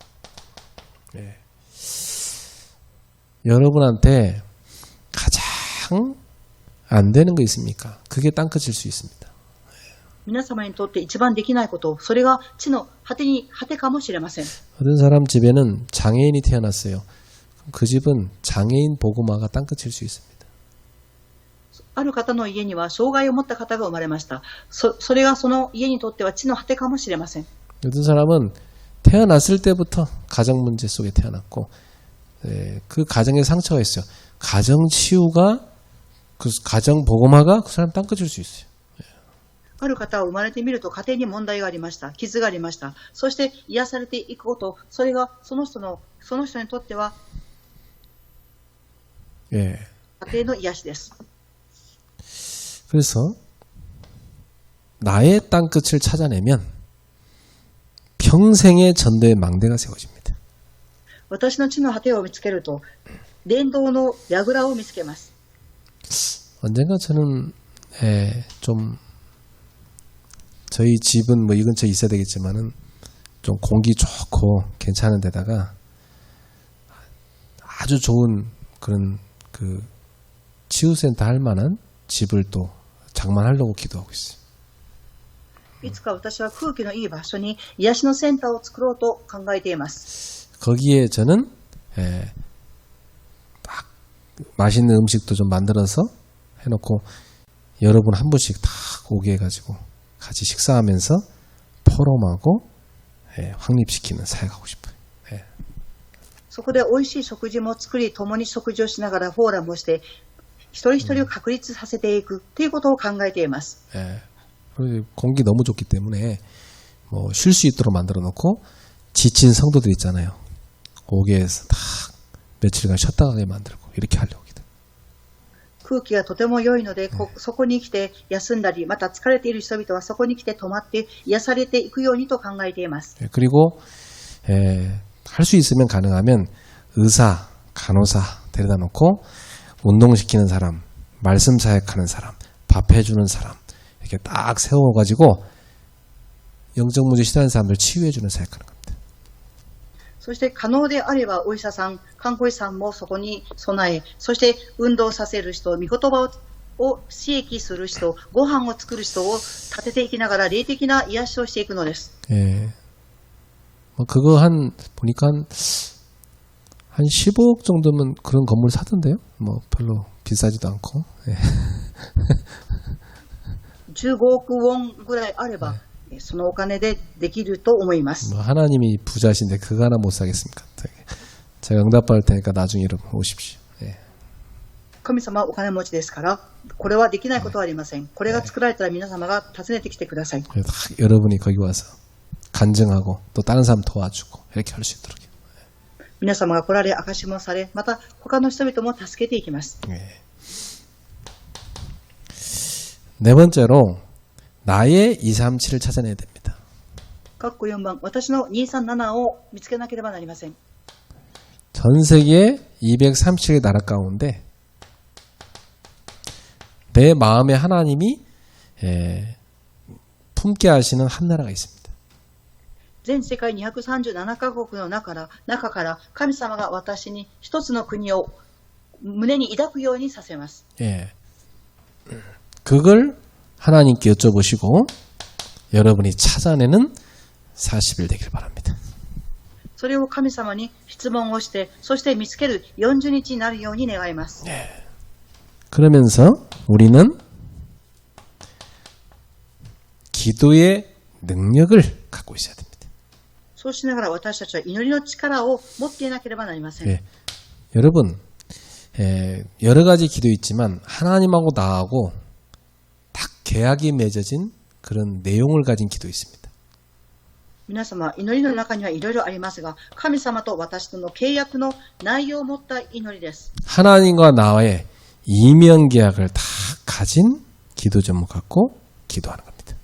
예. 여러분한테 가장 안 되는 거 있습니까? 그게 땅끝일 수 있습니다. 皆様にとって一番できないこと、それが地の果てかもしれません。 어떤 사람 집에는 장애인이 태어났어요. 그 집은 장애인 복음화가 땅끝일 수 있습니다. ある方の家には障害を持った方が生まれました。それがその家にとっては地の果てかもしれません。 어떤 사람은 태어났을 때부터 가정 문제 속에 태어났고 그 가정에 상처가 있어요. 가정 치유가 그 가정 복음화가 그 사람 땅끝일 수 있어요. ある方は生まれてみると家庭に問題がありました。傷がありました。そして癒されていくこと、それがその人にとっては 예. 家庭の癒しです。 그래서 나의 땅끝을 찾아내면 평생의 전도의 망대가 세워집니다. 私の地の果てを見つけると、伝道の櫓を見つけます。 언젠가 저는 좀 저희 집은 뭐 이 근처에 있어야 되겠지만은 좀 공기 좋고 괜찮은 데다가 아주 좋은 그런 그 치유센터 할 만한 집을 또 장만하려고 기도하고 있어요. いつか私は空気のいい場所に癒しのセンターを作ろうと考えています。 거기에 저는 딱 맛있는 음식도 좀 만들어서 해놓고 여러분 한 분씩 다 오게 해가지고 같이 식사하면서 포럼하고 확립시키는 사역하고 싶어요. そこで美味しい食事も作り、共に食事をしながらフォーラムをして、一人一人を確立させていくということを考えています。 공기 너무 좋기 때문에 뭐 쉴 수 있도록 만들어 놓고 지친 성도들 있잖아요. 오게 해서 다 며칠간 쉬었다 가게 만들고 이렇게 하려고. 空気がとても良いので、そこに来て休んだり、また疲れている人々はそこに来て泊まって癒されていくようにと考えています。 그리고 할 수 있으면 가능하면 의사, 간호사 데려다 놓고 운동시키는 사람, 말씀 사역하는 사람, 밥 해주는 사람 이렇게 딱 세워가지고 영적 문제 시달리는 사람들 치유해주는 사역하는 겁니다. そして可能であればお医者さん、看護師さんもそこに備え、そして運動させる人、御言葉を刺激する人、ご飯を作る人を立てていきながら霊的な癒しをしていくのです。 예. 뭐 그거 보니까 한 15억 정도면 그런 건물 사던데요? 뭐 별로 비싸지도 않고. 예. 15億ウォンぐらいあれば、そのお金でできると思います。 뭐 하나님이 부자신데 그거 하나 못 사겠습니까? 제가 응답받을 테니까 나중에 여러분 오십시오. 예. 神様はお金持ちですから、これはできないことはありません。これが作られたら皆様が訪ねてきてください。 그래서 여러분이 거기 와서 간증하고 또 다른 사람 도와주고 이렇게 할 수 있도록. 皆様が来られ、証しもされ、また他の人々も助けていきます。 예. 네 번째로 나의 237을 찾아내야 됩니다. 括弧4番、私の237を見つけなければなりません。 전 세계 237개 나라 가운데 내 마음에 하나님이 품게 하시는 한 나라가 있습니다. 全世界237カ国の中から神様が私に一つの国を胸に抱くようにさせます。 예. 그걸 하나님께 여쭤보시고 여러분이 찾아내는 40일 되길 바랍니다. それを神様に質問をして、そして見つける40日になるように願います。 예. 그러면서 우리는 기도의 능력을 갖고 있어야 됩니다. そうしながら私たちは祈りの力を持っていなければなりません。 예. 여러분 여러 가지 기도 있지만 하나님하고 나하고 딱 계약이 맺어진 그런 내용을 가진 기도 있습니다. 皆様、祈りの中にはいろいろありますが、神様と私との契約の内容を持った祈りです。 하나님과 나와의 이면 계약을 다 가진 기도 제목 갖고 기도하는 겁니다.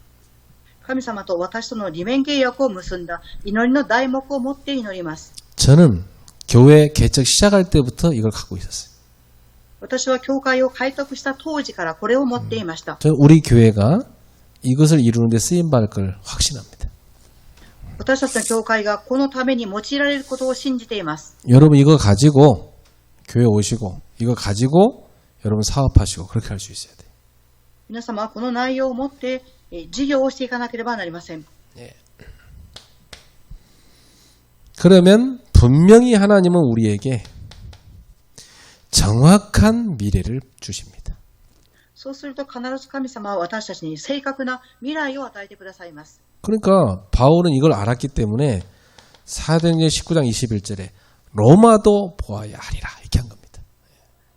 神様と私との利面契約を結んだ祈りの題目を持って祈ります。 저는 교회 개척 시작할 때부터 이걸 갖고 있었어요. 私は教会を開拓した当時からこれを持っていました。 저는 우리 교회가 이것을 이루는데 쓰임 받을 걸 확신합니다. 私たちの教会がこのために用いられることを信じています。 여러분 이거 가지고 교회 오시고 이거 가지고 여러분 사업하시고 그렇게 할 수 있어야 돼요. 皆様はこの内容を持って事業をしていかなければなりません。 그러면 분명히 하나님은 우리에게 정확한 미래를 주십니다. そうすると必ず神様は私たちに正確な未来を与えてくださいます。 그러니까 바울은 이걸 알았기 때문에 사도행전 19장 21절에 로마도 보아야 하리라 이렇게 한 겁니다.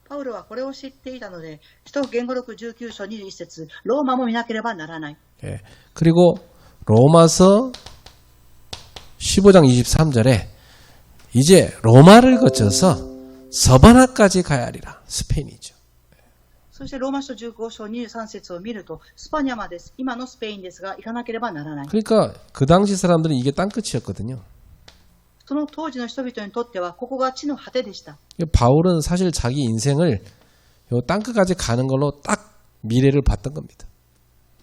パウロはこれを知っていたので、使徒言語録19章21節、ローマも見なければならない。 예. 그리고 로마서 15장 23절에 이제 로마를 거쳐서 서바나까지 가야 하리라. 스페인이죠. そしてローマ書15章23節を見ると、スパニャまで今のスペインですが行かなければならない。 그러니까 그 당시 사람들은 이게 땅끝이었거든요. その当時の人々にとってはここが地の果てでした。 바울은 사실 자기 인생을 요 땅끝까지 가는 걸로 딱 미래를 봤던 겁니다.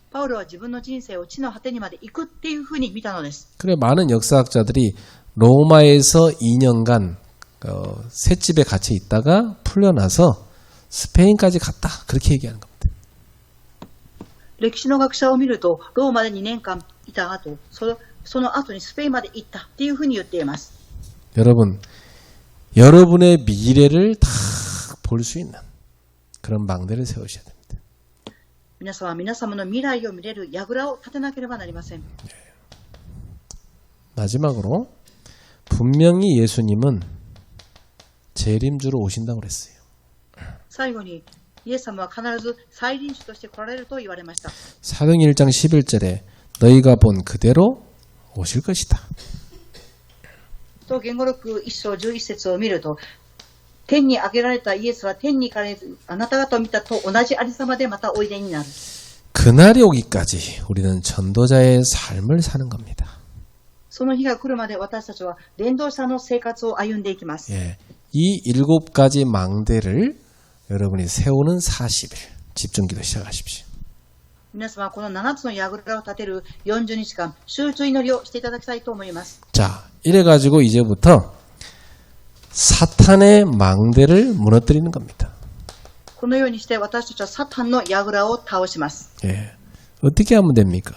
パウロは自分の人生を地の果てにまで行くっていうふうに見たのです。 그래 많은 역사학자들이 로마에서 2년간 셋집에 갇혀 있다가 풀려나서 스페인까지 갔다 그렇게 얘기하는 겁니다. 歴史の学者を見ると、ローマで2年間いた後、その後にスペインまで行ったっていうふうに言っています。 여러분, 여러분의 미래를 다 볼 수 있는 그런 망대를 세우셔야 됩니다. 皆様は皆様の未来を見れる櫓を立てなければなりません。 마지막으로 분명히 예수님은 재림주로 오신다고 그랬어요. 最後にイエス様は必ず再臨主として来られると言われました。 사도행전 1장 11절에 너희가 본 그대로 오실 것이다. と言語録1章11節を見ると、天に上げられたイエスは天に行かれず、あなた方を見たと同じありさまでまたおいでになる。 그날이 오기까지 우리는 전도자의 삶을 사는 겁니다. その日が来るまで私たちは伝道者の生活を歩んでいきます。 예, 이 7가지 망대를 여러분이 세우는 40일 집중기도 시작하십시오. 皆様、この7つの櫓を立てる40日間、集中祈りをしていただきたいと思います。 자, 이래가지고 이제부터 사탄의 망대를 무너뜨리는 겁니다. このようにして私たちはサタンの櫓を倒します。 예. 어떻게 하면 됩니까?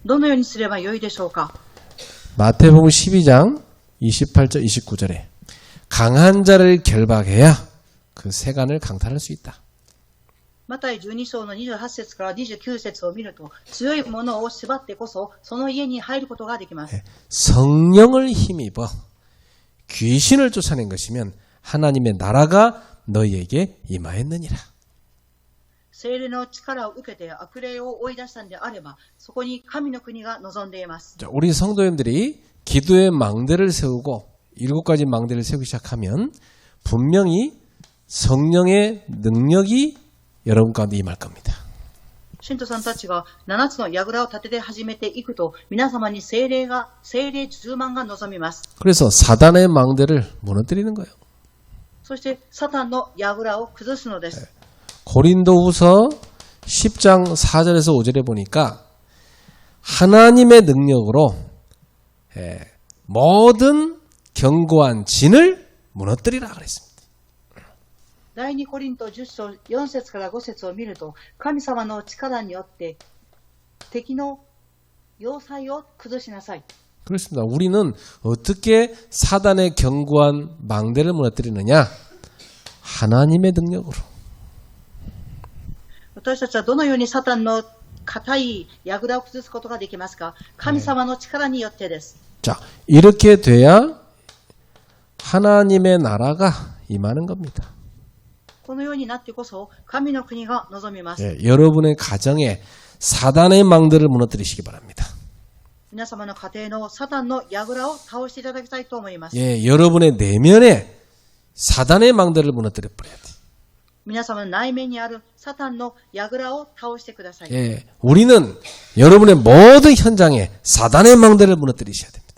どのようにすればよいでしょうか。 마태복음 12장 28절 29절에 강한 자를 결박해야 그 세간을 강탈할 수 있다. マタイ12章の28節から29節を見ると、強いものを縛ってこそ、その家に入ることができます。 성령을 힘입어 귀신을 쫓아낸 것이면 하나님의 나라가 너희에게 임하였느니라. 聖霊の力を受けて悪霊を追い出したのであれば、そこに神の国が望んでいます。 자, 우리 성도님들이 기도의 망대를 세우고 7가지 망대를 세우기 시작하면 분명히 성령의 능력이 여러분 가운데 임할 겁니다. 信徒さんたちが7つの櫓を立てて始めていくと、皆様に聖霊充満が望みます。 그래서 사단의 망대를 무너뜨리는 거예요. そしてサタンの櫓を崩すのです。 고린도후서 10장 4절에서 5절에 보니까 하나님의 능력으로 모든 견고한 진을 무너뜨리라 그랬습니다. 第2コリント10章4節から5節を見ると、神様の力によって敵の要塞を崩しなさい。 그렇습니다. 우리는 어떻게 사단의 견고한 망대를 무너뜨리느냐? 하나님의 능력으로. 私たちはどのようにサタンの固い櫓を崩すことができますか？神様の力によってです。 자, 이렇게 돼야 하나님의 나라가 임하는 겁니다. このようになってこそ神の国が望みます。 예, 여러분의 가정에 사단의 망대를 무너뜨리시기 바랍니다. 皆様の家庭のサタンの櫓を倒していただきたいと思います。 예, 여러분의 내면에 사단의 망대를 무너뜨려 버려야 돼. 皆様の内面にあるサタンの櫓を倒してください。 예, 우리는 여러분의 모든 현장에 사단의 망대를 무너뜨리셔야 됩니다.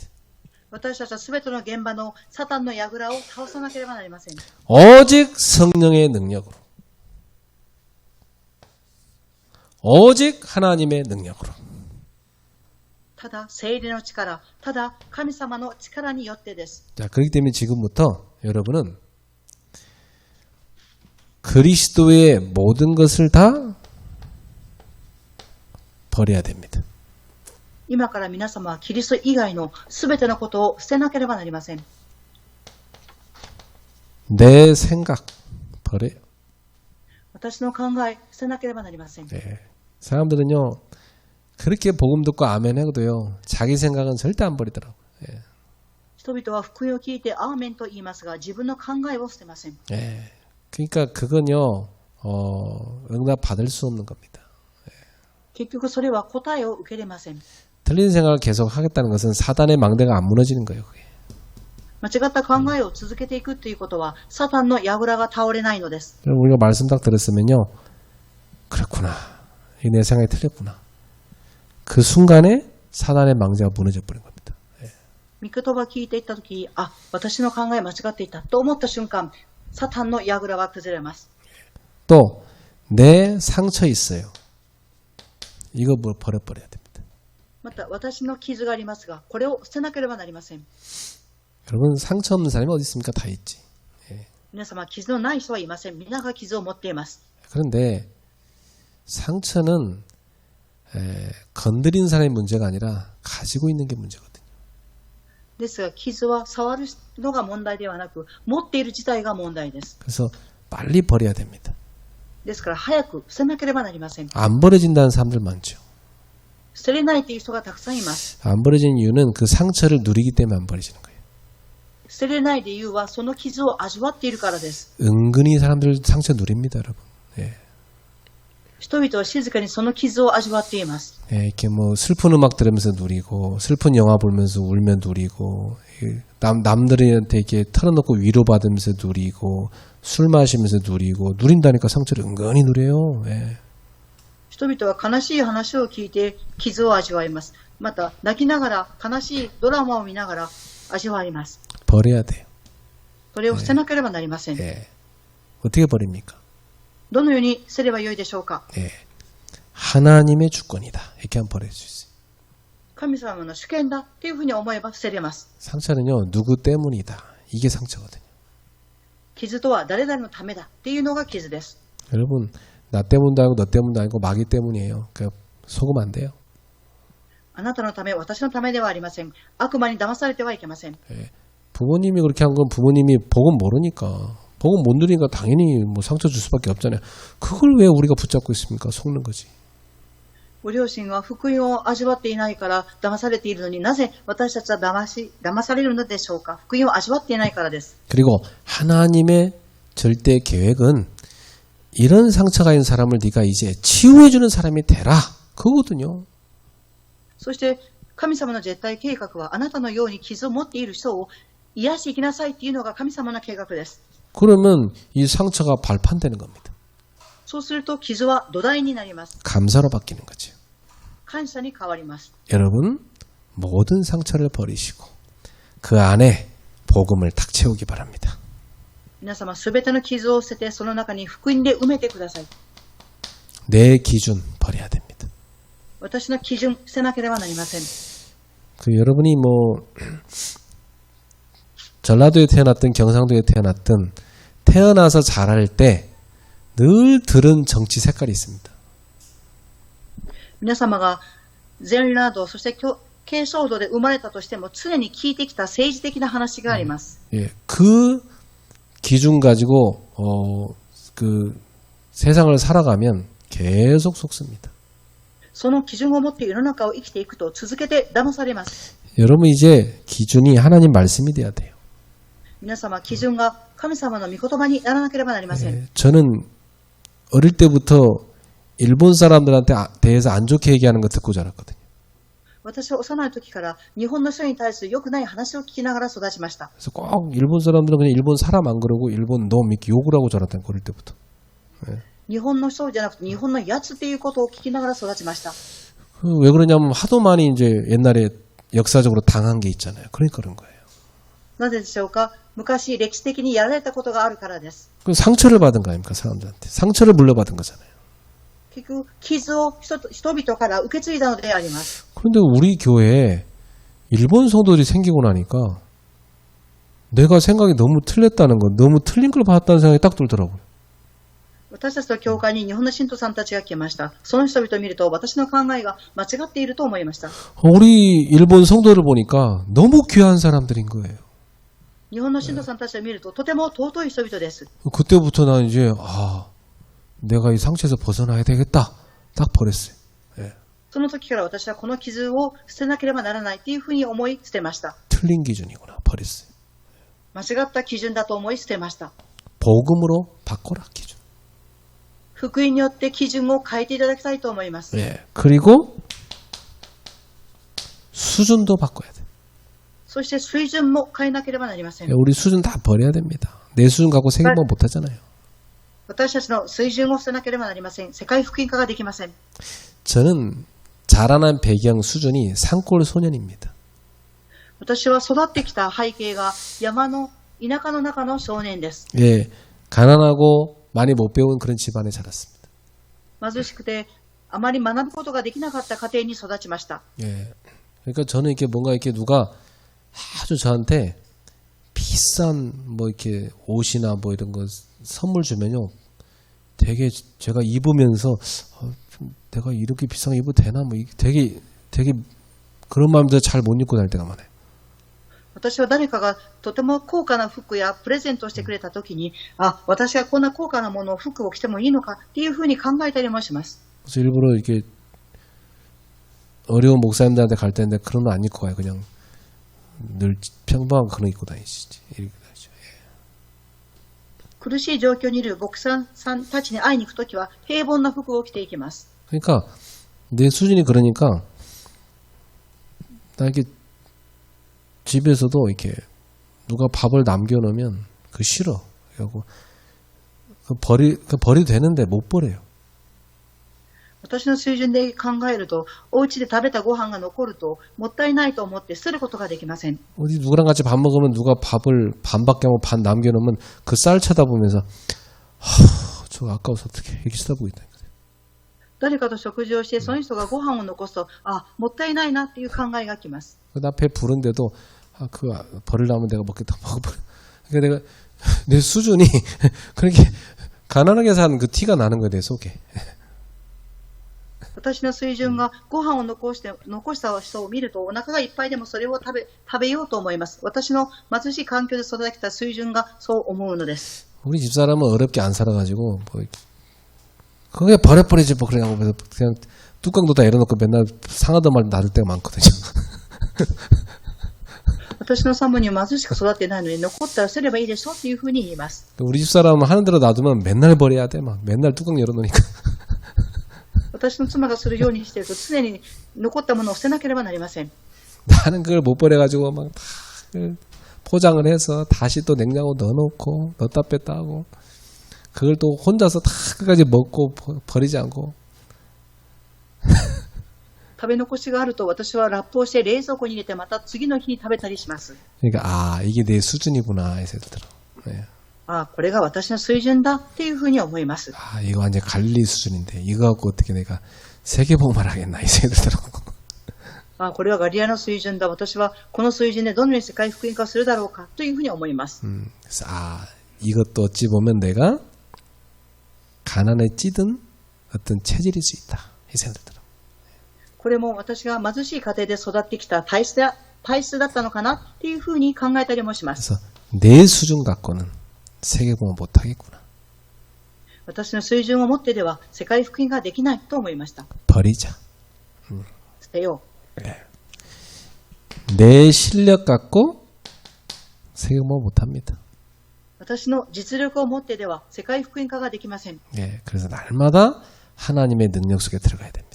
私たちはすべての現場のサタンの櫓を倒さなければなりません。 오직 성령의 능력으로. 오직 하나님의 능력으로. ただ聖霊の力、ただ神様の力によってです。 자, 그렇기 때문에 지금부터 여러분은 그리스도의 모든 것을 다 버려야 됩니다. 今から皆様はキリスト以外のすべてのことを捨てなければなりません。 내 생각 버려요. 私の考え、捨てなければなりません。 네. 사람들은요 그렇게 복음 듣고 아멘 해도요 자기 생각은 절대 안 버리더라고요. 예. 人々は福音を聞いてアーメンと言いますが、自分の考えを捨てません。 예. 그러니까 그건요 응답 받을 수 없는 겁니다. 結局それは答えを受けれません。 틀린 생각을 계속 하겠다는 것은 사단의 망대가 안 무너지는 거예요. 그게. 間違った考えを続けていくということは、サタンの櫓が倒れないのです。 우리가 말씀 딱 들었으면요 그렇구나. 내 생각이 틀렸구나. 그 순간에 사단의 망대가 무너져 버린 겁니다. 御言葉を聞いていったとき、あ、私の考え間違っていたと思った瞬間、サタンの櫓は崩れます。 또 내 상처 있어요. 이거 버려버려야 됩니다. また、私の傷がありますが、これを捨てなければなりません。 여러분 상처 없는 사람이 어디 있습니까? 다 있지. 皆様、傷のない人はいません。皆が傷を持っています。 그런데 상처는 건드린 사람의 문제가 아니라 가지고 있는 게 문제거든요. ですが、傷は触るのが問題ではなく、持っている自体が問題です。 그래서 빨리 버려야 됩니다. ですから、早く捨てなければなりません。 안 버려진다는 사람들 많죠. 捨てれないという人がたくさんいます。 안 버려진 이유는 그 상처를 누리기 때문에 안 버려지는 거예요. 捨てれない理由は、その傷を味わっているからです。 은근히 사람들 상처 누립니다, 여러분. 예. 人々は静かにその傷を味わっています。 예, 이렇게 뭐 슬픈 음악 들으면서 누리고 슬픈 영화 보면서 울면 누리고 남들한테 이렇게 털어놓고 위로받으면서 누리고 술 마시면서 누리고 누린다니까 상처를 은근히 누려요. 예. 人々は悲しい話を聞いて傷を味わいます。また泣きながら悲しいドラマを見ながら味わいます。 버려야 돼요. それを捨てなければなりません。 예. 어떻게 버립니까? どのようにすればよいでしょうか。 예, 하나님의 주권이다. 이렇게 하면 버릴 수 있어요. 神様の主権だっていうふうに思えば捨てれます。 상처는요, 누구 때문이다. 이게 상처거든요. 傷とは誰々のためだっていうのが傷です。 여러분, 나 때문도 아니고 너 때문도 아니고 마귀 때문이에요. 그러니까 속으면 안 돼요. あなたのため、私のためではありません。悪魔に騙されてはいけません。 예, 부모님이 그렇게 한 건 부모님이 복음 모르니까 복음 못 누리니까 당연히 뭐 상처 줄 수밖에 없잖아요. 그걸 왜 우리가 붙잡고 있습니까? 속는 거지. ご両親は福音を味わっていないから騙されているのになぜ私たちは騙されるのでしょうか。福音を味わっていないからです。 그리고 하나님의 절대 계획은 이런 상처가 있는 사람을 네가 이제 치유해주는 사람이 되라. 그거거든요. そして神様の絶対計画はあなたのように傷を持っている人を癒していきなさいっていうのが神様の計画です。 그러면 이 상처가 발판되는 겁니다. そうすると傷は土台になります。 감사로 바뀌는 거죠. 感謝に変わります。 여러분 모든 상처를 버리시고 그 안에 복음을 탁 채우기 바랍니다. 皆様すべての傷を捨ててその中に福音で埋めてください。 내 기준 버려야 됩니다. 私の基準捨てなければなりません。 그 여러분이 뭐 전라도에 태어났든 경상도에 태어났든 태어나서 자랄 때 늘 들은 정치 색깔이 있습니다. 皆様が全ラードそして慶尚道で生まれたとしても常に聞いてきた政治的な話があります。 예, 그 기준 가지고 그 세상을 살아가면 계속 속습니다. その基準を持って世の中を生きていくと続けて騙されます。 여러분 이제 기준이 하나님 말씀이 돼야 돼요. 皆様基準が神様の御言葉にならなければなりません。 예, 저는 어릴 때부터 일본 사람들한테 대해서 안 좋게 얘기하는 거 듣고 자랐거든요. 私は幼い時から日本の人に対する良くない話を聞きながら育ちました。 그래서 꼭 일본 사람들은 그냥 일본 사람 안 그러고 일본 놈 이렇게 욕을 하고 자랐다는 거 어릴 때부터. 예. 日本の人じゃなくて日本のやつっていうことを聞きながら育ちました。 왜 그러냐면 하도 많이 이제 옛날에 역사적으로 당한 게 있잖아요. 그러니까 그런 거예요. なぜでしょうか。昔歴史的にやられたことがあるからです。 그 상처를 받은 거 아닙니까 사람들한테. 상처를 물려받은 거잖아요. 結局傷を人々から受け継いだのであります。 그런데 우리 교회에 일본 성도들이 생기고 나니까 내가 생각이 너무 틀렸다는 거, 너무 틀린 걸 봤다는 생각이 딱 들더라고요. 私たちの教会に日本の信徒さんたちが来ました。その人々を見ると私の考えが間違っていると思いました。 우리 일본 성도를 보니까 너무 귀한 사람들인 거예요. 日本の信徒さんたちを見るととても尊い人々です。 그때부터 난 이제 내가 이 상처에서 벗어나야 되겠다. 딱 버렸어요. 예. その時から私はこの傷を捨てなければならないというふうに思い捨てました。 틀린 기준이구나. 버렸어요. 間違った基準だと思い捨てました。 복음으로 바꿔라 기준. 福音によって基準を変えていただきたいと思います。 예. 그리고 수준도 바꿔야 돼. そして水準も変えなければなりません。 우리 수준 다 버려야 됩니다. 내 수준 갖고 세계만 못 하잖아요. 私たちの水準を捨てなければなりません。世界福音化ができません。 저는 자라난 배경 수준이 산골 소년입니다. 私は育ってきた背景が山の田舎の中の少年です。 예. 가난하고 많이 못 배운 그런 집안에 자랐습니다. 貧しくてあまり学ぶことができなかった家庭に育ちました。 예. 그러니까 저는 이렇게 뭔가 이렇게 누가 아주 저한테 비싼 뭐 이렇게 옷이나 뭐 이런 거 선물 주면요. 되게 제가 입으면서 내가 이렇게 비싼 거 입어도 되나 뭐 되게 그런 마음도 잘 못 입고 다닐 때가 많아요. 私は誰かがとても高価な服やプレゼントしてくれたときに、私がこんな高価なものを服を着てもいいのかっていうふうに考えたりもします。 그래서 일부러 이렇게 어려운 목사님들한테 갈 때인데 그런 거 안 입고 가요. 그냥 늘 평범한 그런 거 입고 다니시지. 이렇게 다니죠. 예. 苦しい状況にいる牧師さんたちに会いに行くときは平凡な服を着ていきます。 그러니까 내 수준이 그러니까 나 이렇게 집에서도 이렇게 누가 밥을 남겨놓으면 그 싫어. 그리고 버려도 되는데 못 버려요. 私の水準で考えると、お家で食べたご飯が残るともったいないと思って捨てることができません。 어디 누구랑 같이 밥 먹으면 누가 밥을 반밖에 하고 반 남겨놓으면 그 쌀 쳐다보면서 저거 아까워서 어떻게 이렇게 쳐다보고 있다. 誰かと食事をして、その人がご飯を残すと、あ、もったいないなっていう考えがきます。 나 배 부른데도 그거 버리려면 내가 먹겠다 먹어버려. 그러니까 내가 내 수준이 그렇게 가난하게 사는 그 티가 나는 거야 내 속에. 私の水準がご飯を残した人を見ると、お腹がいっぱいでもそれを食べようと思います。私の貧しい環境で育てた水準がそう思うのです。 우리 집사람은 어렵게 안 살아가지고 뭐 그게 버려버리지 뭐 그냥 뚜껑도 다 열어놓고 맨날 상하던 말 나를 때가 많거든요. 私のサムには貧しく育ってないのに、残ったらすればいいでしょっていうふうに言います。 우리 집사람은 하는 대로 놔두면 맨날 버려야 돼. 막 맨날 뚜껑 열어놓으니까. 私の妻がするようにしていると、常に残ったものを捨てなければなりません。 나는 그걸 못 버려가지고 막 다 포장을 해서 다시 또 냉장고 넣어놓고 넣었다 뺐다 하고 그걸 또 혼자서 다 끝까지 먹고 버리지 않고. 食べ残しがあると、私はラップをして冷蔵庫に入れて、また次の日に食べたりします。 그러니까 이게 내 수준이구나 이 생각이 들어. 네. これが私の水準だっていうふうに思います。 이거 완전 갈릴리 수준인데 이거 갖고 어떻게 내가 세계복음을 하겠나 이 생각이 들어. これはガリアの水準だ。私はこの水準でどのように世界福音化するだろうかというふうに思います。 그래서 이것도 어찌 보면 내가 가난에 찌든 어떤 체질일 수 있다 이 생각이 들어. これも私が貧しい家庭で育ってきた体質だったのかなっていうふうに考えたりもします。 그래서 내 수준 갖고는 세계복음 못 하겠구나. 私の水準を持ってでは世界福音ができないと思いました。 버리자. 捨てよ 내 실력 갖고 세계복음 못 합니다. う。私の実力を持ってでは世界福音化ができません。 그래서 날마다 하나님의 능력 속에 들어가야 됩니다.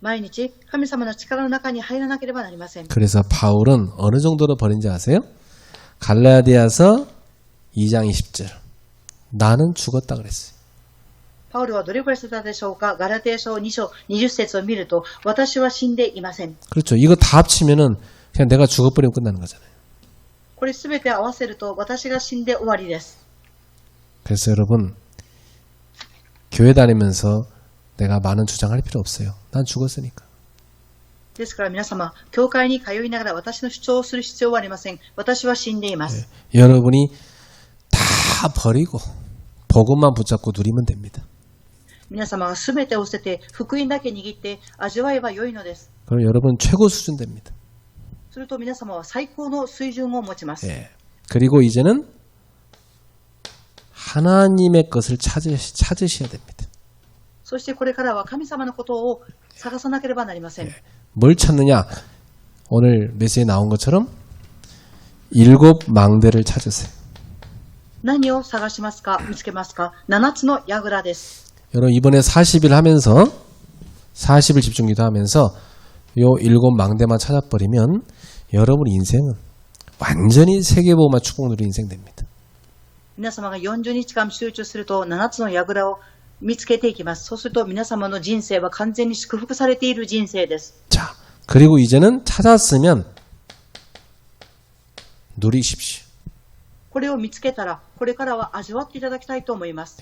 毎日神様の力の中に入らなければなりません。 그래서 바울은 어느 정도로 버린지 아세요? 갈라디아서 2장 20절. 나는 죽었다 그랬어요. パウルはどれくらいしてたでしょうか。ガラテヤ書2章20節を見ると、私は死んでいません。 그렇죠. 이거 다 합치면은 그냥 내가 죽어버리면 끝나는 거잖아요. これすべて合わせると、私が死んで終わりです。 그래서 여러분 교회 다니면서 내가 많은 주장할 필요 없어요. 난 죽었으니까. ですから皆様、教会に通いながら私の主張をする必要はありません。私は死んでいます。 여러분이 다 버리고 복음만 붙잡고 누리면 됩니다. 皆様がすべてを捨てて、福音だけ握って味わえば良いのです。 그럼 여러분 최고 수준 됩니다. すると皆様は最高の水準を持ちます。 그리고 이제는 하나님의 것을 찾으셔야 됩니다. そしてこれからは神様のことを探さなければなりません。 뭘 찾느냐? 오늘 메시지에 나온 것처럼 7 망대를 찾으세요. 何を探しますか、見つけますか。7つの櫓です。 여러분 이번에 40일 하면서 40일 집중기도 하면서 요 7 망대만 찾아버리면 여러분 인생은 완전히 세계복음화 축복 누리는 인생 됩니다. 皆様が40日間集中すると7つの櫓を見つけていきます。そうすると皆様の人生は完全に祝福されている人生です。 자, 그리고 이제는 찾았으면 누리십시오. これを見つけたら、これからは味わっていただきたいと思います。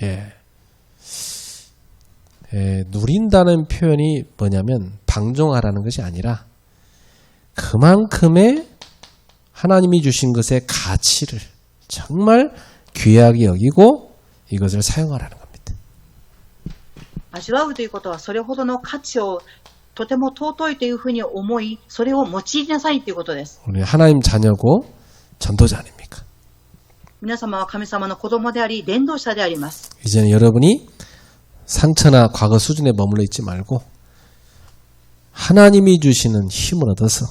누린다는 표현이 뭐냐면 방종하라는 것이 아니라 그만큼의 하나님이 주신 것의 가치를 정말 귀하게 여기고 이것을 사용하라는 겁니다. 味わうということは、それほどの価値をとても尊いというふうに思い、それを用いなさいということです。 우리 하나님 자녀고 전도자 아닙니까? 皆様は神様の子供であり、伝道者であります。 이제는 여러분이 상처나 과거 수준에 머물러 있지 말고 하나님이 주시는 힘을 얻어서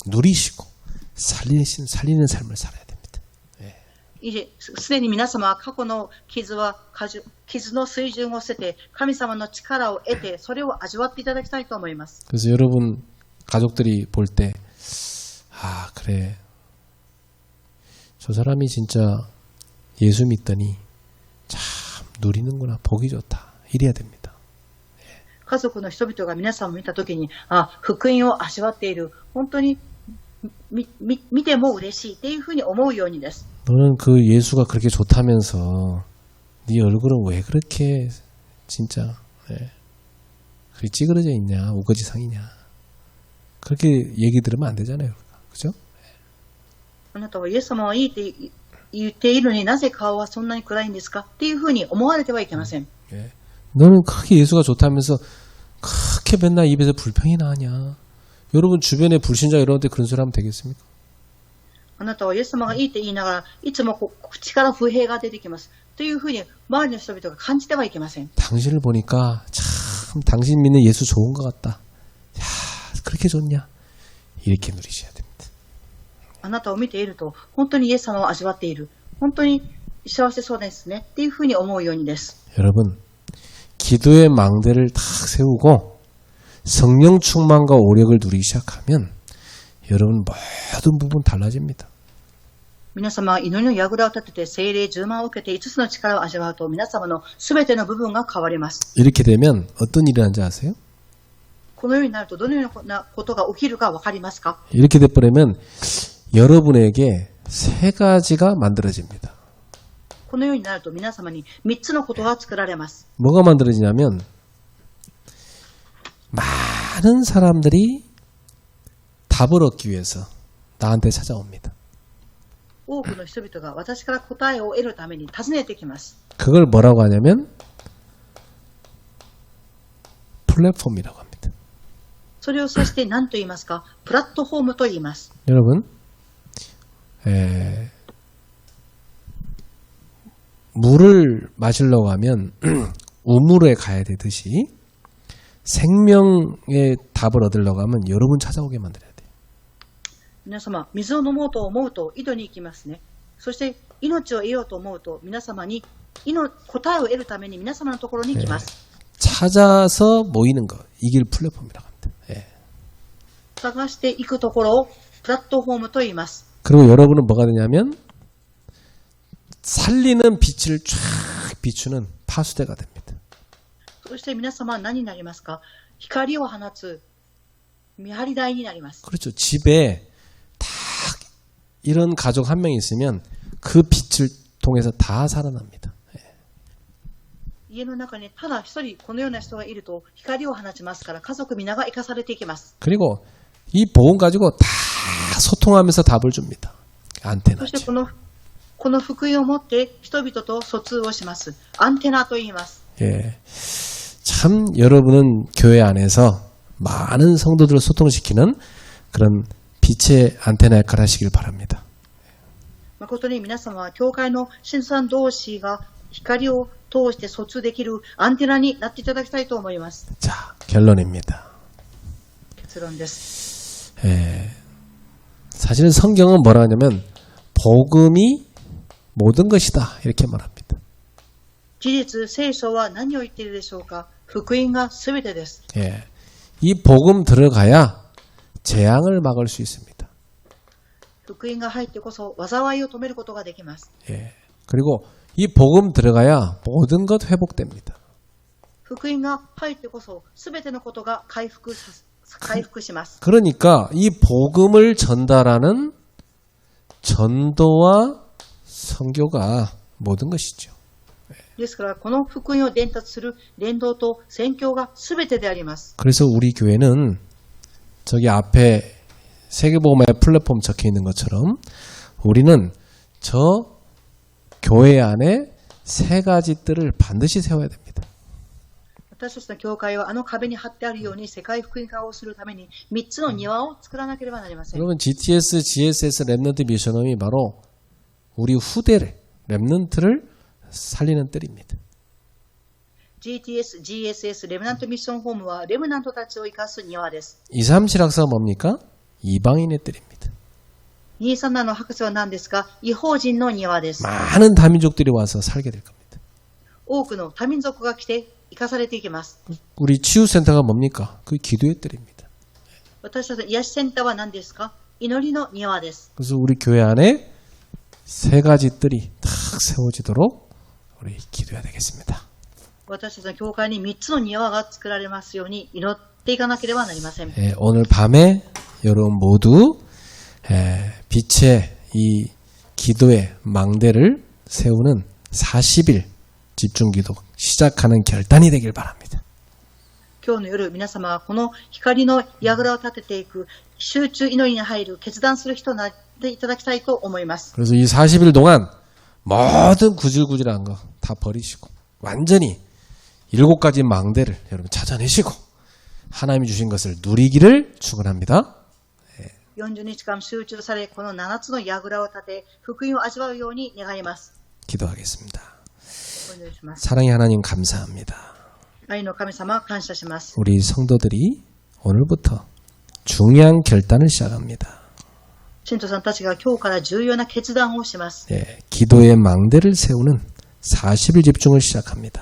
누리시고 살리는 삶을 살아야 됩니다. すでに皆様は過去の傷の水準を捨てて、神様の力を得て、それを味わっていただきたいと思います。 그래서 여러분 가족들이 볼 때 그래 저 사람이 진짜 예수 믿더니 참 누리는구나 복이 좋다 이래야 됩니다. 家族の人々が皆さんを見たときに、福音を味わっている、本当に見ても嬉しいっていうふうに思うようにです。 너는 그 예수가 그렇게 좋다면서 네 얼굴은 왜 그렇게 진짜 그렇게 찌그러져 있냐, 우거지상이냐. 그렇게 얘기 들으면 안 되잖아요. 그죠? あなたはイエス様はいいって言っているのになぜ顔はそんなに暗いんですかっていうふうに思われてはいけません。 너는 그렇게 예수가 좋다면서 그렇게 맨날 입에서 불평이 나냐. 여러분 주변에 불신자 여러분한테 그런 소리 하면 되겠습니까? あなたはイエス様がいいって言いながらいつも口から不平が出てきます。というふうに周りの人々が感じてはいけません。 당신을 보니까 참 당신 믿는 예수 좋은 것 같다. 야, 그렇게 좋냐? 이렇게 누리셔야 됩니다. あなたを見ていると本当にイエス様を味わっている。本当に幸せそうですね。っていうふうに思うようにです。 여러분, 기도의 망대를 탁 세우고 성령 충만과 오력을 누리기 시작하면 여러분 모든 부분 달라집니다. 皆様は祈りの櫓を立てて聖霊充満を受けて5つの力を味わうと皆様のすべての部分が変わります。 이렇게 되면 어떤 일이 하는지 아세요? このようになるとどのようなことが起きるかわかりますか？ 이렇게 돼버리면 여러분에게 세 가지가 만들어집니다. このようになると皆様に3つのことが作られます。 뭐가 만들어지냐면 많은 사람들이 답을 얻기 위해서 나한테 찾아옵니다. 多くの人々が私から答えを得るために訪ねてきます。 그걸 뭐라고 하냐면 플랫폼이라고 합니다. それを指して何と言いますか？プラットフォームと言います。 여러분, 물을 마시려고 하면 우물에 가야 되듯이 생명의 답을 얻으려고 하면 여러분 찾아오게 만들어야 돼요. 皆様、水を飲もうと思うと井戸に行きますね。そして命を得ようと思うと皆様に答えを得るために皆様のところに来ます。 찾아서 모이는 거, 이게 플랫폼이라고 합니다. 예. 探していくところをプラットフォームと言います。 그리고 여러분은 뭐가 되냐면 살리는 빛을 쫙 비추는 파수대가 됩니다. そして皆様は何になりますか？光を放つ見張り台になります。 그렇죠. 집에 딱 이런 가족 한 명 있으면 그 빛을 통해서 다 살아납니다. 家の中にただ一人このような人がいると光を放ちますから家族皆が生かされていきます。 그리고 이 복음 가지고 다 소통하면서 답을 줍니다. そ 안테나죠. してこの福音を持って人々と疎通をします。アンテナと言います。 예. 참 여러분은 교회 안에서 많은 성도들을 소통시키는 그런 빛의 안테나 역할을 하시길 바랍니다. 誠に皆様は教会の信徒さん同士が光を通して疎通できるアンテナになっていただきたいと思います。 자, 결론입니다. 結論です。 사실 성경은 뭐라 하냐면 복음이 모든 것이다 이렇게 말합니다. 事実、聖書は何を言っているでしょうか？福音がすべてです。 예. 이 복음 들어가야 재앙을 막을 수 있습니다. 福音が入ってこそ災いを止めることができます。 예. 그리고 이 복음 들어가야 모든 것 회복됩니다. 福音が入ってこそすべてのことが回復します。 그러니까 이 복음을 전달하는 전도와 선교가 모든 것이죠. ですからこの福音を伝達する伝道と宣教がすべてであります。 그래서 우리 교회는 저기 앞에 세계복음의 플랫폼 적혀 있는 것처럼 우리는 저 교회 안에 세 가지 뜰을 반드시 세워야 됩니다. 私たちの教会はあの壁に貼ってあるように世界福音化をするために3つの庭を作らなければなりません。 여러분 GTS, GSS, 랩넌트 미션홈이 바로 우리 후대를 랩넌트를 살리는 뜰입니다. GTS, GSS、レムナントミッションホームはレムナントたちを生かす庭です。 237 학사가 뭡니까? 이방인의 뜰입니다. 237の博士は何ですか？異邦人の庭です。 많은 다민족들이 와서 살게 될 겁니다. 多くの多民族が来て生かされていきます。 우리 치유센터가 뭡니까? 그 기도의 뜰입니다. 私たちの癒しセンターは何ですか？祈りの庭です。 그래서 우리 교회 안에 세 가지 뜰이 탁 세워지도록 우리 기도해야 되겠습니다. 私たちの教会に3つの庭が作られますように祈っていかなければなりません。 오늘 밤에 여러분 모두 빛의 이 기도의 망대를 세우는 40일 집중기도 시작하는 결단이 되길 바랍니다. 今日の夜、皆様はこの光の櫓を立てていく集中祈りに入る決断する人になっていただきたいと思います。 그래서 이 40일 동안 모든 구질구질한 거 다 버리시고 완전히 7가지 망대를 여러분 찾아내시고 하나님이 주신 것을 누리기를 축원합니다. 40日間集中され、この7つの櫓を立て、福音を味わうように願います。 기도하겠습니다. お祈りします。 사랑의 하나님 감사합니다. 愛の神様、感謝します。 우리 성도들이 오늘부터 중요한 결단을 시작합니다. 信徒さんたちが今日から重要な決断をします。 예, 기도의 망대를 세우는 40일 집중을 시작합니다.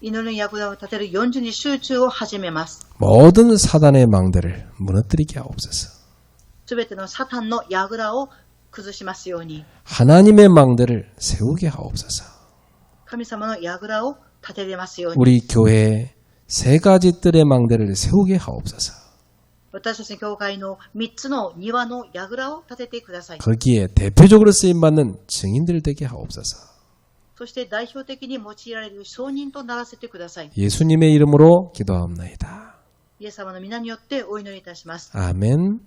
祈りの櫓を立てる40日集中を始めます。 모든 사단의 망대를 무너뜨리게 하옵소서. すべてのサタンの櫓を崩しますように、 하나님의 망대를 세우게 하옵소서. 神様の櫓を立てれますように、 우리 교회 3가지 뜰의 망대를 세우게 하옵소서. 私たちの教会の3つの庭の櫓を立ててください。 거기에 대표적으로 쓰임받는 증인들 되게 하옵소서. そして代表的に用いられる証人とならせてください。 예수님의 이름으로 기도하옵나이다. イエス様の皆によってお祈りいたします。 아멘.